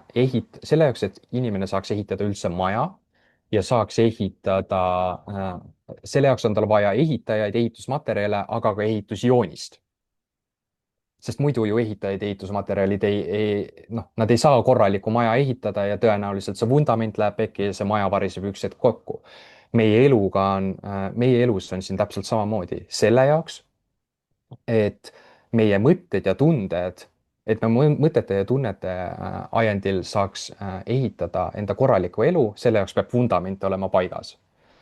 selle jaoks, et inimene saaks ehitada üldse maja ja saaks ehitada, selle jaoks on tal vaja ehitajaid, ehitusmaterjale, aga ka ehitusjoonist. sest muidu ju ehitajaid, ehitusmaterjalid noh, nad ei saa korralikku maja ehitada ja tõenäoliselt see vundament läheb pekki ja see maja variseb üks hetk kokku. meie elus on siin täpselt samamoodi selle jaoks, et meie mõtted ja tunded, et me mõtete ja tunnete ajendil saaks ehitada enda korralikku elu, selle jaoks peab vundament olema paigas.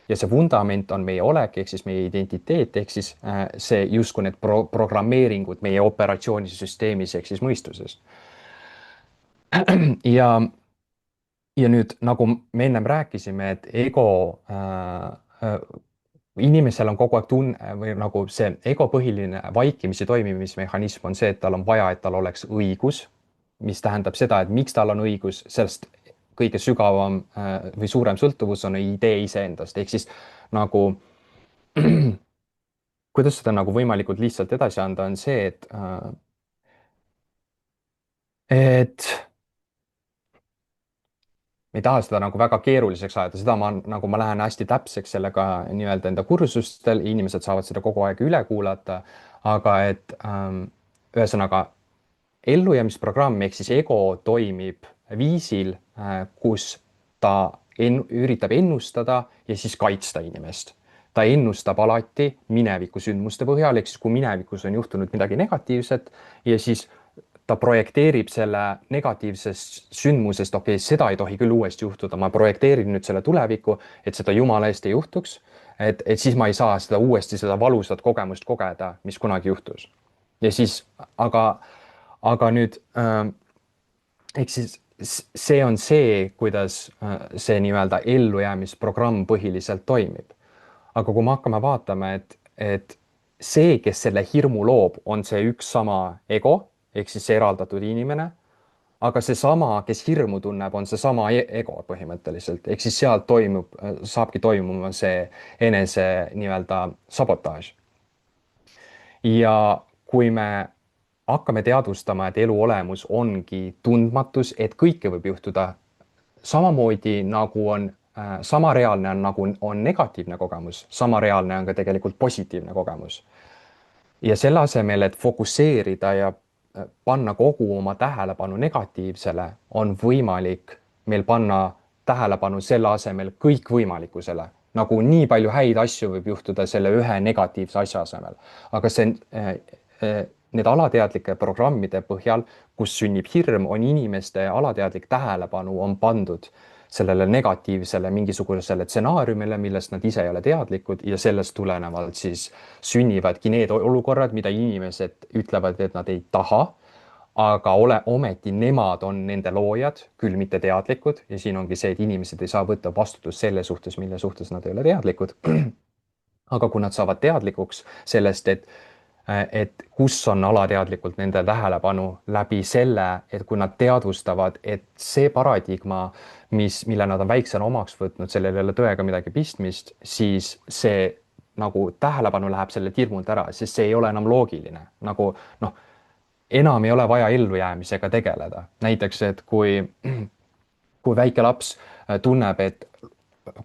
ja see vundament on meie olek ehk siis meie identiteet ehk siis see justkui need programmeeringud meie operatsioonisüsteemis ehk siis mõistuses. ja ja nüüd, nagu me ennem rääkisime, et inimesel on kogu aeg tunne või nagu see ego põhiline vaikimise toimimismehhanism on see, et tal on vaja, et tal oleks õigus, mis tähendab seda, et miks tal on õigus, sellest kõige sügavam või suurem sõltuvus on idee iseendast, ehk siis nagu kuidas seda nagu võimalikult lihtsalt edasi anda, on see, et ei taha seda nagu väga keeruliseks ajada, seda ma lähen hästi täpseks sellega nii-öelda enda kursustel, inimesed saavad seda kogu aeg üle kuulata, aga et ühesõnaga ellujäämisprogramm ehk siis ego toimib viisil, kus ta üritab ennustada ja siis kaitsta inimest. ta ennustab alati mineviku sündmuste põhjal, ehk siis kui minevikus on juhtunud midagi negatiivset ja siis ta projekteerib selle negatiivsest sündmusest, okei, seda ei tohi küll uuesti juhtuda, ma projekteerin nüüd selle tulevikku, et seda jumala eest ei juhtuks, et siis ma ei saa seda uuesti, seda valusat kogemust kogeda, mis kunagi juhtus. ja siis, aga nüüd ehk siis see on see, kuidas see nii-öelda ellujäämisprogramm põhiliselt toimib. aga kui me hakkame vaatama, et see, kes selle hirmu loob, on see üks sama ego ehk siis see eraldatud inimene, aga seesama, kes hirmu tunneb, on seesama ego põhimõtteliselt, ehk siis sealt saabki toimuma see enese nii-öelda sabotaaž. ja kui me hakkame teadvustama, et elu olemus ongi tundmatus, et kõike võib juhtuda, samamoodi nagu sama reaalne on, nagu on negatiivne kogemus, sama reaalne on ka tegelikult positiivne kogemus. Ja selle asemel, et fokusseerida ja panna kogu oma tähelepanu negatiivsele, on võimalik meil panna tähelepanu selle asemel kõikvõimalikkusele. Nagu nii palju häid asju võib juhtuda selle ühe negatiivse asja asemel. Aga need alateadlike programmide põhjal, kus sünnib hirm, on inimeste alateadlik tähelepanu on pandud sellele negatiivsele mingisugusele stsenaariumile, millest nad ise ei ole teadlikud ja sellest tulenevalt siis sünnivadki need olukorrad, mida inimesed ütlevad, et nad ei taha, aga ometi nemad on nende loojad, küll mitte teadlikud ja siin ongi see, et inimesed ei saa võtta vastutust selle suhtes, mille suhtes nad ei ole teadlikud. aga kui nad saavad teadlikuks sellest, et kus on alateadlikult nende tähelepanu läbi selle, et kui nad teadvustavad, et see paradigma, mille nad on väiksena omaks võtnud, sellel ei ole tõega midagi pistmist, siis see nagu tähelepanu läheb sellelt hirmult ära, sest see ei ole enam loogiline. Nagu noh, enam ei ole vaja ellujäämisega tegeleda. näiteks, et kui väike laps tunneb, et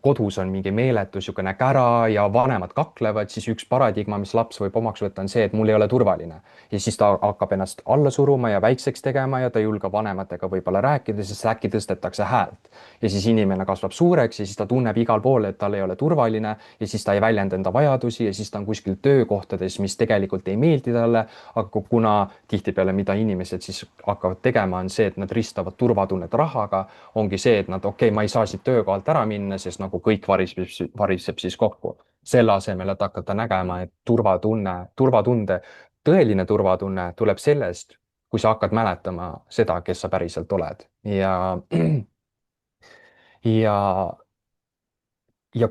kodus on mingi meeletu niisugune kära ja vanemad kaklevad, siis üks paradigma, mis laps võib omaks võtta, on see, et mul ei ole turvaline. ja siis ta hakkab ennast alla suruma ja väikseks tegema ja ta ei julge vanematega võib-olla rääkida, sest äkki tõstetakse häält. ja siis inimene kasvab suureks ja siis ta tunneb igal pool, et tal ei ole turvaline ja siis ta ei väljenda enda vajadusi ja siis ta on kuskil töökohtades, mis tegelikult ei meeldi talle, aga kuna tihtipeale, mida inimesed siis hakkavad tegema, on see, et nad ristavad turvatunnet rahaga, ongi see, et nad, okei, ma ei saa siit töökohalt ära minna, sest nagu kõik variseb siis kokku. selle asemel, et hakata nägema, et tõeline turvatunne tuleb sellest, kui sa hakkad mäletama seda, kes sa päriselt oled ja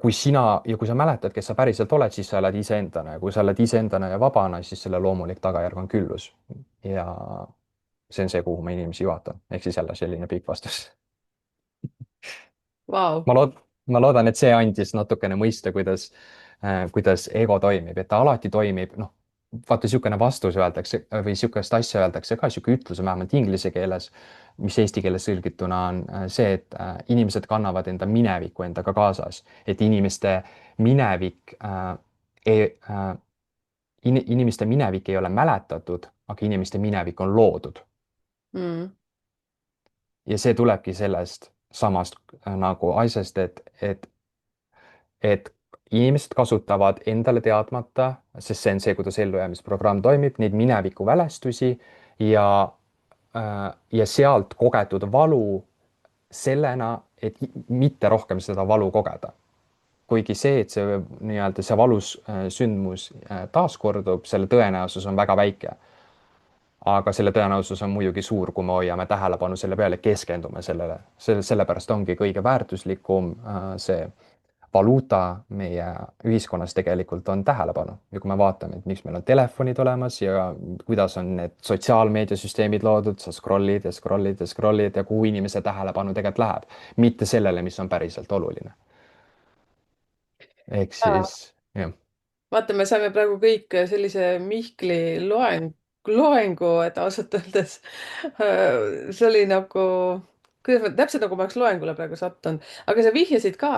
kui sa mäletad, kes sa päriselt oled, siis sa oled iseendana ja kui sa oled iseendana ja vabana, siis selle loomulik tagajärg on küllus. ja see on see, kuhu ma inimesi juhatan, ehk siis jälle selline pikk vastus. Vau. ma lood-, ma loodan, et see andis natukene mõista, kuidas ego toimib, et ta alati toimib, noh, vaata niisugune vastus öeldakse või niisugust asja öeldakse ka, niisugune ütlus on vähemalt inglise keeles, mis eesti keeles tõlgituna on see, et inimesed kannavad enda minevikku endaga kaasas, et inimeste minevik ei ole mäletatud, aga inimeste minevik on loodud. Mm. ja see tulebki sellest samast nagu asjast, et inimesed kasutavad endale teadmata, sest see on see, kuidas ellujäämisprogramm toimib, neid mineviku mälestusi ja sealt kogetud valu sellena, et mitte rohkem seda valu kogeda. kuigi see, et see nii-öelda see valus sündmus taaskordub, selle tõenäosus on väga väike. aga selle tõenäosus on muidugi suur, kui me hoiame tähelepanu selle peale, keskendume sellele. sellepärast ongi kõige väärtuslikum see valuuta meie ühiskonnas tegelikult on tähelepanu. ja kui me vaatame, et miks meil on telefonid olemas ja kuidas on need sotsiaalmeediasüsteemid loodud, sa scroll'id ja scroll'id ja scroll'id ja kuhu inimese tähelepanu tegelikult läheb, mitte sellele, mis on päriselt oluline. ehk siis, jah. vaata, me saime praegu kõik sellise Mihkli loengu, et ausalt öeldes see oli nagu, kuidas ma, täpselt nagu ma oleks loengule praegu sattunud, aga sa vihjasid ka,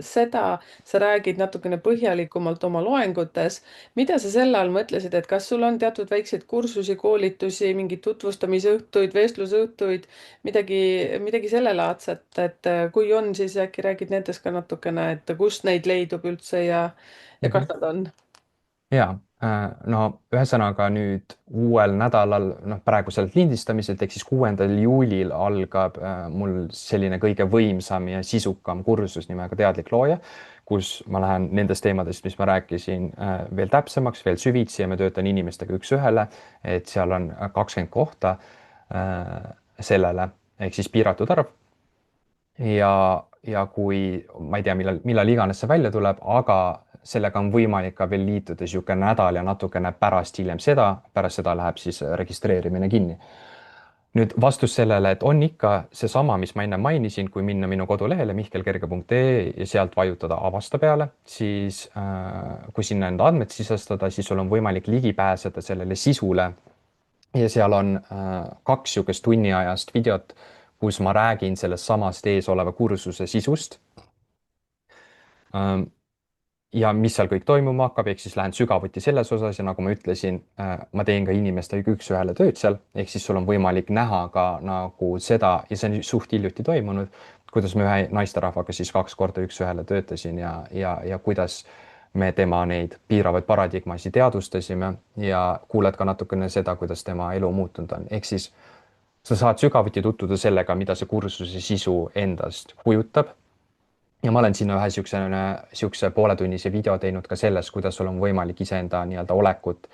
seda sa räägid natukene põhjalikumalt oma loengutes. mida sa selle all mõtlesid, et kas sul on teatud väikseid kursusi, koolitusi, mingeid tutvustamisõhtuid, vestlusõhtuid, midagi sellelaadset, et kui on, siis äkki räägid nendest ka natukene, et kust neid leidub üldse ja kas nad on? ja no ühesõnaga nüüd uuel nädalal, noh, praeguselt lindistamiselt ehk siis 6. juulil algab mul selline kõige võimsam ja sisukam kursus nimega Teadlik looja, kus ma lähen nendest teemadest, mis ma rääkisin, veel täpsemaks, veel süvitsi ja ma töötan inimestega üks-ühele, et seal on 20 kohta sellele ehk siis piiratud arv. ja kui ma ei tea, millal iganes see välja tuleb, aga sellega on võimalik ka veel liituda niisugune nädal ja natukene pärast seda läheb siis registreerimine kinni. Nüüd vastus sellele, et on ikka seesama, mis ma enne mainisin, kui minna minu kodulehele mihkelkerge.ee ja sealt vajutada avasta peale, siis kui sinna enda andmed sisestada, siis sul on võimalik ligi pääseda sellele sisule ja seal on kaks niisugust tunniajast videot, kus ma räägin sellest samast ees oleva kursuse sisust. Ja mis seal kõik toimuma hakkab, ehk siis lähen sügavuti selles osas ja nagu ma ütlesin, ma teen ka inimestega üks-ühele tööd seal, ehk siis sul on võimalik näha ka nagu seda ja see on suht hiljuti toimunud, kuidas ma ühe naisterahvaga siis 2 korda üks-ühele töötasin ja kuidas me tema neid piiravaid paradigmasid teadvustasime ja kuuled ka natukene seda, kuidas tema elu muutunud on, ehk siis sa saad sügavuti tutvuda sellega, mida see kursuse sisu endast kujutab ja ma olen sinna ühe niisuguse pooletunnise video teinud ka sellest, kuidas sul on võimalik iseenda nii-öelda olekut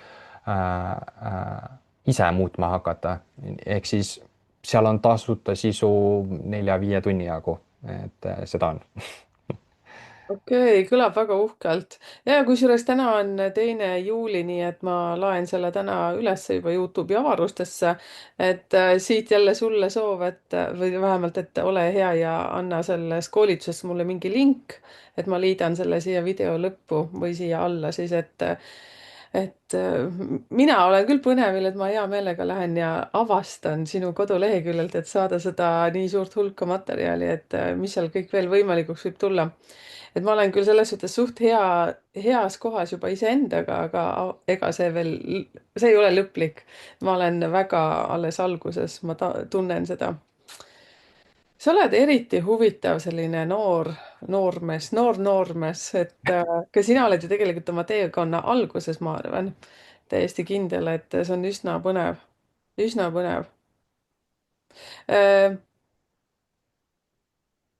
ise muutma hakata. ehk siis seal on tasuta sisu 4-5 tunni jagu, et seda on. okei, kõlab väga uhkelt. ja kusjuures täna on 2. juuli, nii et ma laen selle täna üles juba Youtube'i avarustesse. et siit jälle sulle soov, et või vähemalt, et ole hea ja anna selles koolituses mulle mingi link, et ma liidan selle siia video lõppu või siia alla siis, mina olen küll põnevil, et ma hea meelega lähen ja avastan sinu koduleheküljelt, et saada seda nii suurt hulka materjali, et mis seal kõik veel võimalikuks võib tulla. et ma olen küll selles suhtes suht heas kohas juba iseendaga, aga ega see veel, see ei ole lõplik. ma olen väga alles alguses, tunnen seda. sa oled eriti huvitav selline noormees, noormees, et ka sina oled ju tegelikult oma teekonna alguses, ma arvan. täiesti kindel, et see on üsna põnev, üsna põnev.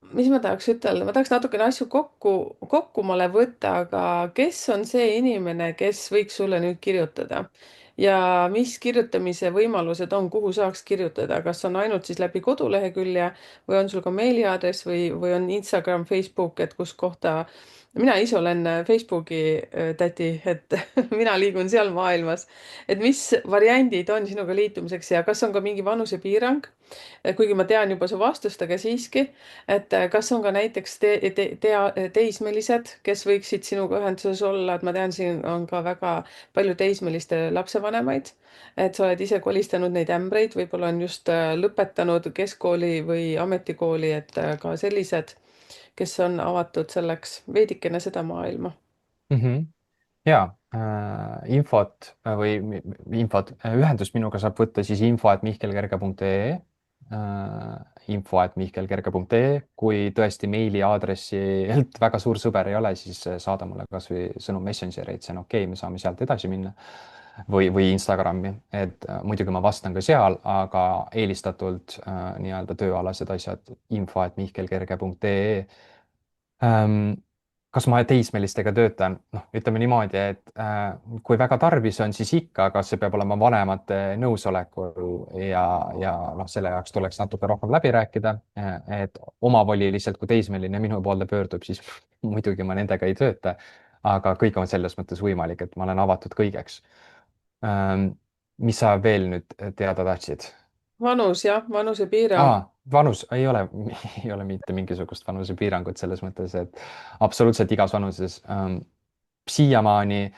mis ma tahaks ütelda, ma tahaks natukene asju kokku võtta, aga kes on see inimene, kes võiks sulle nüüd kirjutada? ja mis kirjutamise võimalused on, kuhu saaks kirjutada, kas on ainult siis läbi kodulehekülje või on sul ka meiliaadress või on Instagram, Facebook, et kus kohta mina ise olen Facebooki tädi, et mina liigun seal maailmas. et mis variandid on sinuga liitumiseks ja kas on ka mingi vanusepiirang? kuigi ma tean juba su vastust, aga siiski, et kas on ka näiteks teismelised, kes võiksid sinuga ühenduses olla, et ma tean, siin on ka väga palju teismeliste lapsevanemaid, et sa oled ise kolistanud neid ämbreid, võib-olla on just lõpetanud keskkooli või ametikooli, et ka sellised, kes on avatud selleks, veidikene seda maailma. Ja ühendust minuga saab võtta siis info@mihkelkerge.ee, info@mihkelkerge.ee, kui tõesti meiliaadressilt väga suur sõber ei ole, siis saada mulle kasvõi sõnum Messengeri, et see on okei, me saame sealt edasi minna või Instagrami, et muidugi ma vastan ka seal, aga eelistatult nii-öelda tööalased asjad info@mihkelkerge.ee. Kas ma teismelistega töötan? Noh, ütleme niimoodi, et kui väga tarvis on, siis ikka, aga see peab olema vanemate nõusolekul ja noh, selle jaoks tuleks natuke rohkem läbi rääkida. et omavoliliselt, kui teismeline minu poolde pöördub, siis muidugi ma nendega ei tööta. aga kõik on selles mõttes võimalik, et ma olen avatud kõigeks. mis sa veel nüüd teada tahtsid? vanus jah, vanusepiirang. Vanus ei ole mitte mingisugust vanusepiirangut selles mõttes, et absoluutselt igas vanuses. Siiamaani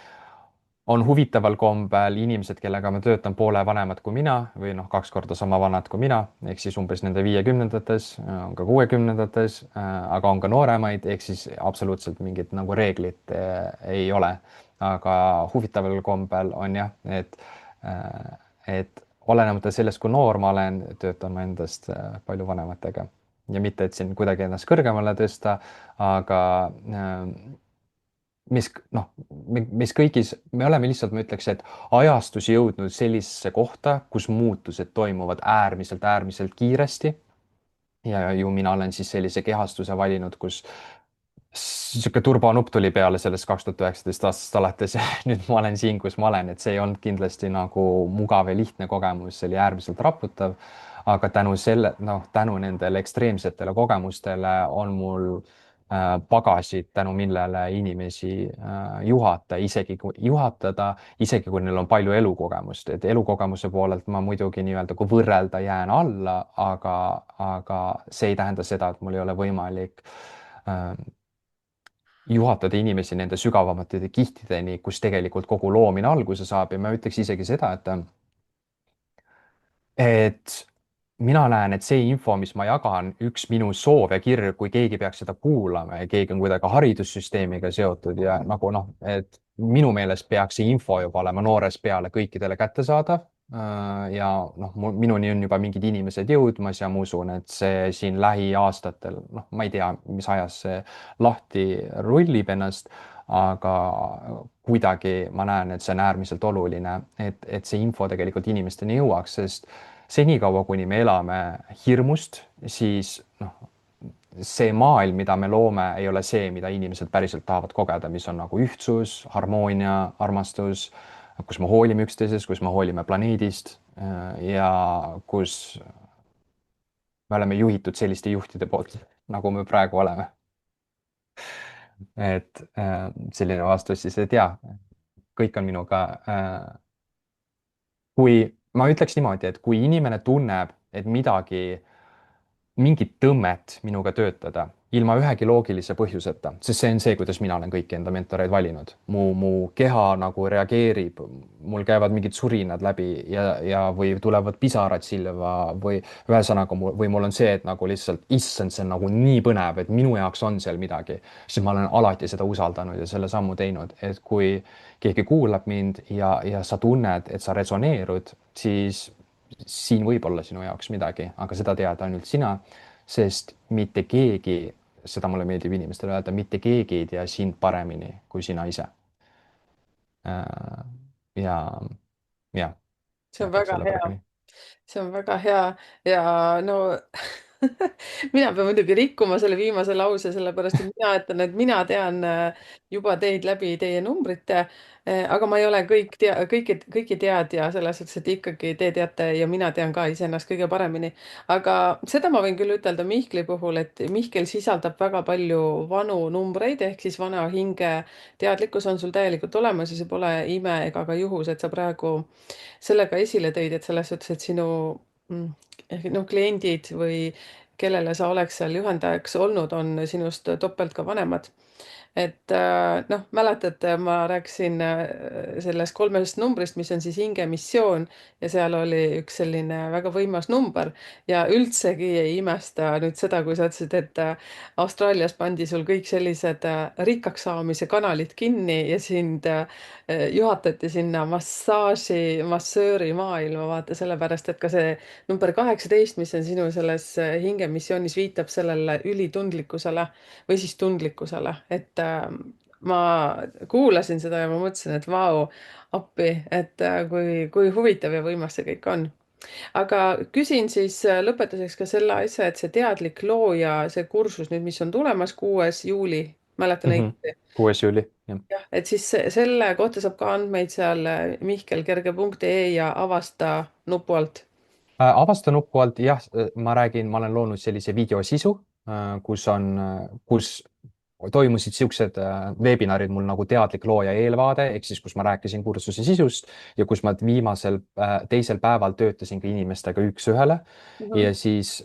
on huvitaval kombel inimesed, kellega ma töötan, poole vanemad kui mina või noh, 2 korda sama vanad kui mina, ehk siis umbes nende 50-ndates, on ka 60-ndates, aga on ka nooremaid, ehk siis absoluutselt mingit nagu reeglit ei ole. aga huvitaval kombel on jah, et olenemata sellest, kui noor ma olen, töötan ma endast palju vanematega ja mitte, et siin kuidagi ennast kõrgemale tõsta, aga mis kõigis, me oleme lihtsalt, ma ütleks, et ajastus jõudnud sellisesse kohta, kus muutused toimuvad äärmiselt kiiresti. ja ju mina olen siis sellise kehastuse valinud, kus sihuke turbonupp tuli peale sellest 2019 aastast alates ja nüüd ma olen siin, kus ma olen, et see ei olnud kindlasti nagu mugav ja lihtne kogemus, see oli äärmiselt raputav. aga tänu nendele ekstreemsetele kogemustele on mul pagasid, tänu millele inimesi juhatada, isegi kui neil on palju elukogemust, et elukogemuse poolelt ma muidugi nii-öelda, kui võrrelda, jään alla, aga see ei tähenda seda, et mul ei ole võimalik äh, juhatada inimesi nende sügavamate kihtideni, kus tegelikult kogu loomine alguse saab ja ma ütleks isegi seda, et mina näen, et see info, mis ma jagan, üks minu soov ja kirg, kui keegi peaks seda kuulama ja keegi on kuidagi haridussüsteemiga seotud ja nagu noh, et minu meelest peaks see info juba olema noorest peale kõikidele kättesaadav. ja noh, minuni on juba mingid inimesed jõudmas ja ma usun, et see siin lähiaastatel, noh, ma ei tea, mis ajas see lahti rullib ennast, aga kuidagi ma näen, et see on äärmiselt oluline, et see info tegelikult inimesteni jõuaks, sest senikaua, kuni me elame hirmust, siis noh, see maailm, mida me loome, ei ole see, mida inimesed päriselt tahavad kogeda, mis on nagu ühtsus, harmoonia, armastus, kus me hoolime üksteisest, kus me hoolime planeedist ja kus me oleme juhitud selliste juhtide poolt, nagu me praegu oleme. et selline vastus siis, et jaa, kõik on minuga kui ma ütleks niimoodi, et kui inimene tunneb, et mingit tõmmet minuga töötada ilma ühegi loogilise põhjuseta, sest see on see, kuidas mina olen kõiki enda mentoreid valinud. mu keha nagu reageerib, mul käivad mingid surinad läbi või tulevad pisarad silma või ühesõnaga, või mul on see, et nagu lihtsalt, issand, see on nagu nii põnev, et minu jaoks on seal midagi, siis ma olen alati seda usaldanud ja selle sammu teinud, et kui keegi kuulab mind ja sa tunned, et sa resoneerud, siis siin võib olla sinu jaoks midagi, aga seda tead ainult sina, sest mitte keegi, seda mulle meeldib inimestele öelda, mitte keegi ei tea sind paremini kui sina ise. ja, jah, see ma on ütleks väga selle hea. praegu nii. See on väga hea ja no mina pean muidugi rikkuma selle viimase lause, sellepärast et mina ütlen, et mina tean juba teid läbi teie numbrite, aga ma ei ole kõiki teadja selles suhtes, et ikkagi te teate ja mina tean ka iseennast kõige paremini. aga seda ma võin küll ütelda Mihkli puhul, et Mihkel sisaldab väga palju vanu numbreid ehk siis vana hinge teadlikkus on sul täielikult olemas ja see pole ime ega ka juhus, et sa praegu sellega esile tõid, et selles suhtes, et sinu noh, kliendid või kellele sa oleks seal juhendajaks olnud, on sinust topelt ka vanemad. Et noh, mäletad, ma rääkisin sellest kolmest numbrist, mis on siis hingemissioon ja seal oli üks selline väga võimas number ja üldsegi ei imesta nüüd seda, kui sa ütlesid, et Austraalias pandi sul kõik sellised rikkaks saamise kanalid kinni ja sind juhatati sinna massööri maailma, vaata sellepärast, et ka see number 18, mis on sinu selles hingemissioonis, viitab sellele ülitundlikkusele või siis tundlikkusele, et ma kuulasin seda ja ma mõtlesin, et vau, appi, et kui huvitav ja võimas see kõik on. aga küsin siis lõpetuseks ka selle asja, et see teadlik looja, see kursus nüüd, mis on tulemas 6. juuli, mäletan õigesti? 6. juuli, jah. jah, et siis selle kohta saab ka andmeid seal mihkelkerge.ee ja avasta nupu alt. Avasta nupu alt, jah, ma räägin, ma olen loonud sellise videosisu, kus toimusid siuksed veebinarid mul nagu teadlik looja eelvaade, ehk siis kus ma rääkisin kursuse sisust ja kus ma viimasel teisel päeval töötasin ka inimestega üks-ühele Mhm. ja siis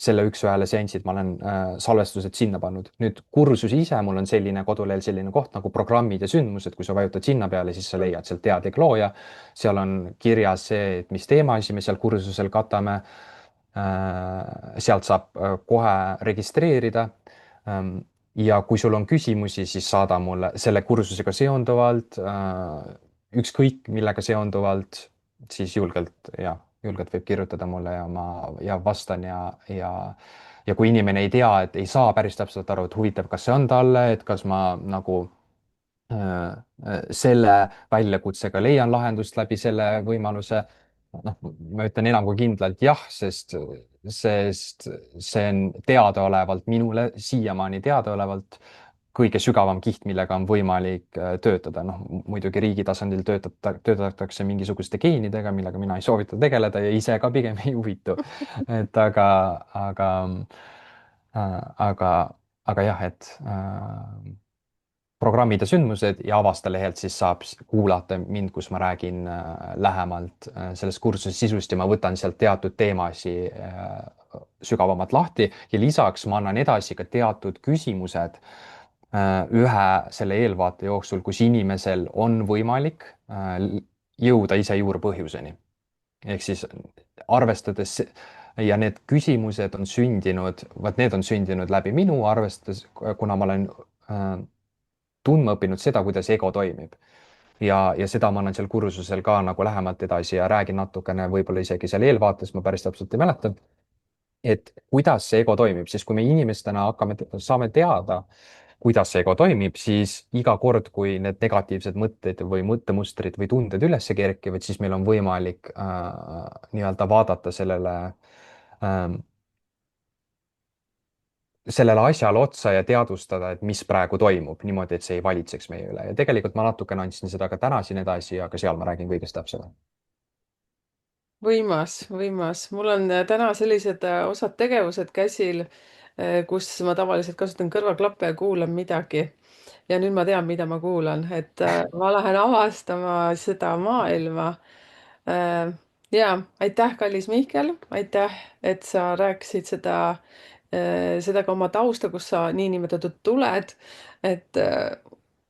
selle üks-ühele seansid ma olen salvestused sinna pannud. nüüd kursus ise, mul on selline kodulehel selline koht nagu programmid ja sündmused, kui sa vajutad sinna peale, siis sa leiad sealt teadlik looja. seal on kirjas see, et mis teemasid me seal kursusel katame. sealt saab kohe registreerida. ja kui sul on küsimusi, siis saada mulle selle kursusega seonduvalt, ükskõik millega seonduvalt, siis julgelt võib kirjutada mulle ja ma vastan ja kui inimene ei tea, et ei saa päris täpselt aru, et huvitav, kas see on talle, et kas ma nagu selle väljakutsega leian lahendust läbi selle võimaluse. noh, ma ütlen enam kui kindlalt jah, sest see on teadaolevalt minule siiamaani teadaolevalt kõige sügavam kiht, millega on võimalik töötada. noh, muidugi riigi tasandil töötatakse mingisuguste geenidega, millega mina ei soovita tegeleda ja ise ka pigem ei huvitu. et aga aga jah, et programmid ja sündmused ja Avasta lehelt siis saab kuulata mind, kus ma räägin lähemalt sellest kursuse sisust ja ma võtan sealt teatud teemasid sügavamalt lahti ja lisaks ma annan edasi ka teatud küsimused ühe selle eelvaate jooksul, kus inimesel on võimalik jõuda ise juurpõhjuseni. Ehk siis arvestades ja need küsimused on sündinud, vot need on sündinud läbi minu, arvestades, kuna ma olen tundma õppinud seda, kuidas ego toimib. ja seda ma annan seal kursusel ka nagu lähemalt edasi ja räägin natukene, võib-olla isegi seal eelvaates, ma päris täpselt ei mäleta, et kuidas see ego toimib, sest kui me inimestena saame teada, kuidas see ego toimib, siis iga kord, kui need negatiivsed mõtted või mõttemustrid või tunded üles kerkivad, siis meil on võimalik nii-öelda vaadata äh, sellele asjale otsa ja teadvustada, et mis praegu toimub, niimoodi, et see ei valitseks meie üle. ja tegelikult ma natukene andsin seda ka täna siin edasi, aga seal ma räägin kõigest täpsemalt. võimas, võimas. mul on täna sellised osad tegevused käsil, kus ma tavaliselt kasutan kõrvaklappe ja kuulan midagi. ja nüüd ma tean, mida ma kuulan, et ma lähen avastama seda maailma. Ja aitäh, kallis Mihkel, aitäh, et sa rääkisid seda ka oma tausta, kust sa niinimetatud tuled. et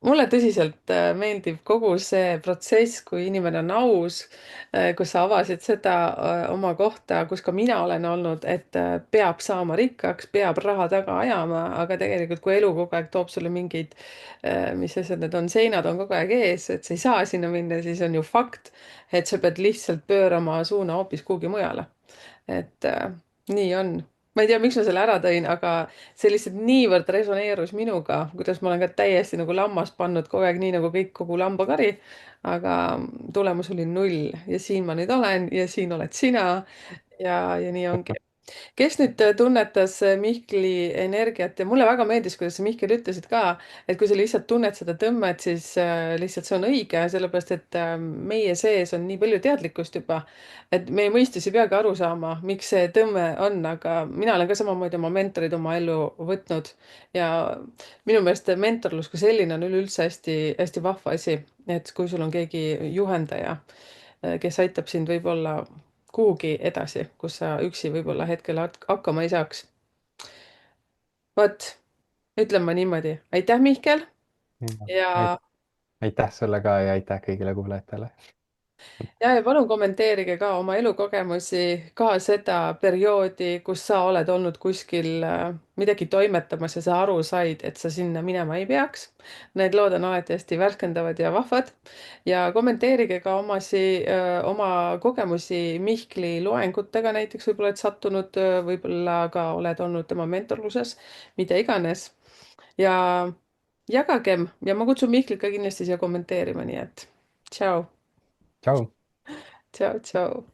mulle tõsiselt meeldib kogu see protsess, kui inimene on aus, kus sa avasid seda oma kohta, kus ka mina olen olnud, et peab saama rikkaks, peab raha taga ajama, aga tegelikult kui elu kogu aeg toob sulle mingeid, mis asjad need on, seinad on kogu aeg ees, et sa ei saa sinna minna, siis on ju fakt, et sa pead lihtsalt pöörama suuna hoopis kuhugi mujale. et nii on. Ma ei tea, miks ma selle ära tõin, aga see lihtsalt niivõrd resoneerus minuga, kuidas ma olen ka täiesti nagu lammas pannud kogu aeg, nii nagu kõik, kogu lambakari. aga tulemus oli null ja siin ma nüüd olen ja siin oled sina ja nii ongi. Kes nüüd tunnetas Mihkli energiat ja mulle väga meeldis, kuidas sa, Mihkel, ütlesid ka, et kui sa lihtsalt tunned seda tõmmet, siis lihtsalt see on õige, sellepärast et meie sees on nii palju teadlikkust juba, et meie mõistus ei peagi aru saama, miks see tõmme on, aga mina olen ka samamoodi oma mentorid oma ellu võtnud ja minu meelest mentorlus kui selline on üleüldse hästi-hästi vahva asi, et kui sul on keegi juhendaja, kes aitab sind võib-olla kuhugi edasi, kus sa üksi võib-olla hetkel hakkama ei saaks. vot, ütlen ma niimoodi. aitäh, Mihkel ja Aitäh sulle ka ja aitäh kõigile kuulajatele. ja palun kommenteerige ka oma elukogemusi, ka seda perioodi, kus sa oled olnud kuskil midagi toimetamas ja sa aru said, et sa sinna minema ei peaks. Need lood on alati hästi värskendavad ja vahvad. ja kommenteerige ka oma kogemusi Mihkli loengutega, näiteks võib-olla oled sattunud, võib-olla ka oled olnud tema mentorluses, mida iganes. ja jagagem ja ma kutsun Mihklit ka kindlasti siia kommenteerima, nii et tšau, tšau. tšau, tšau.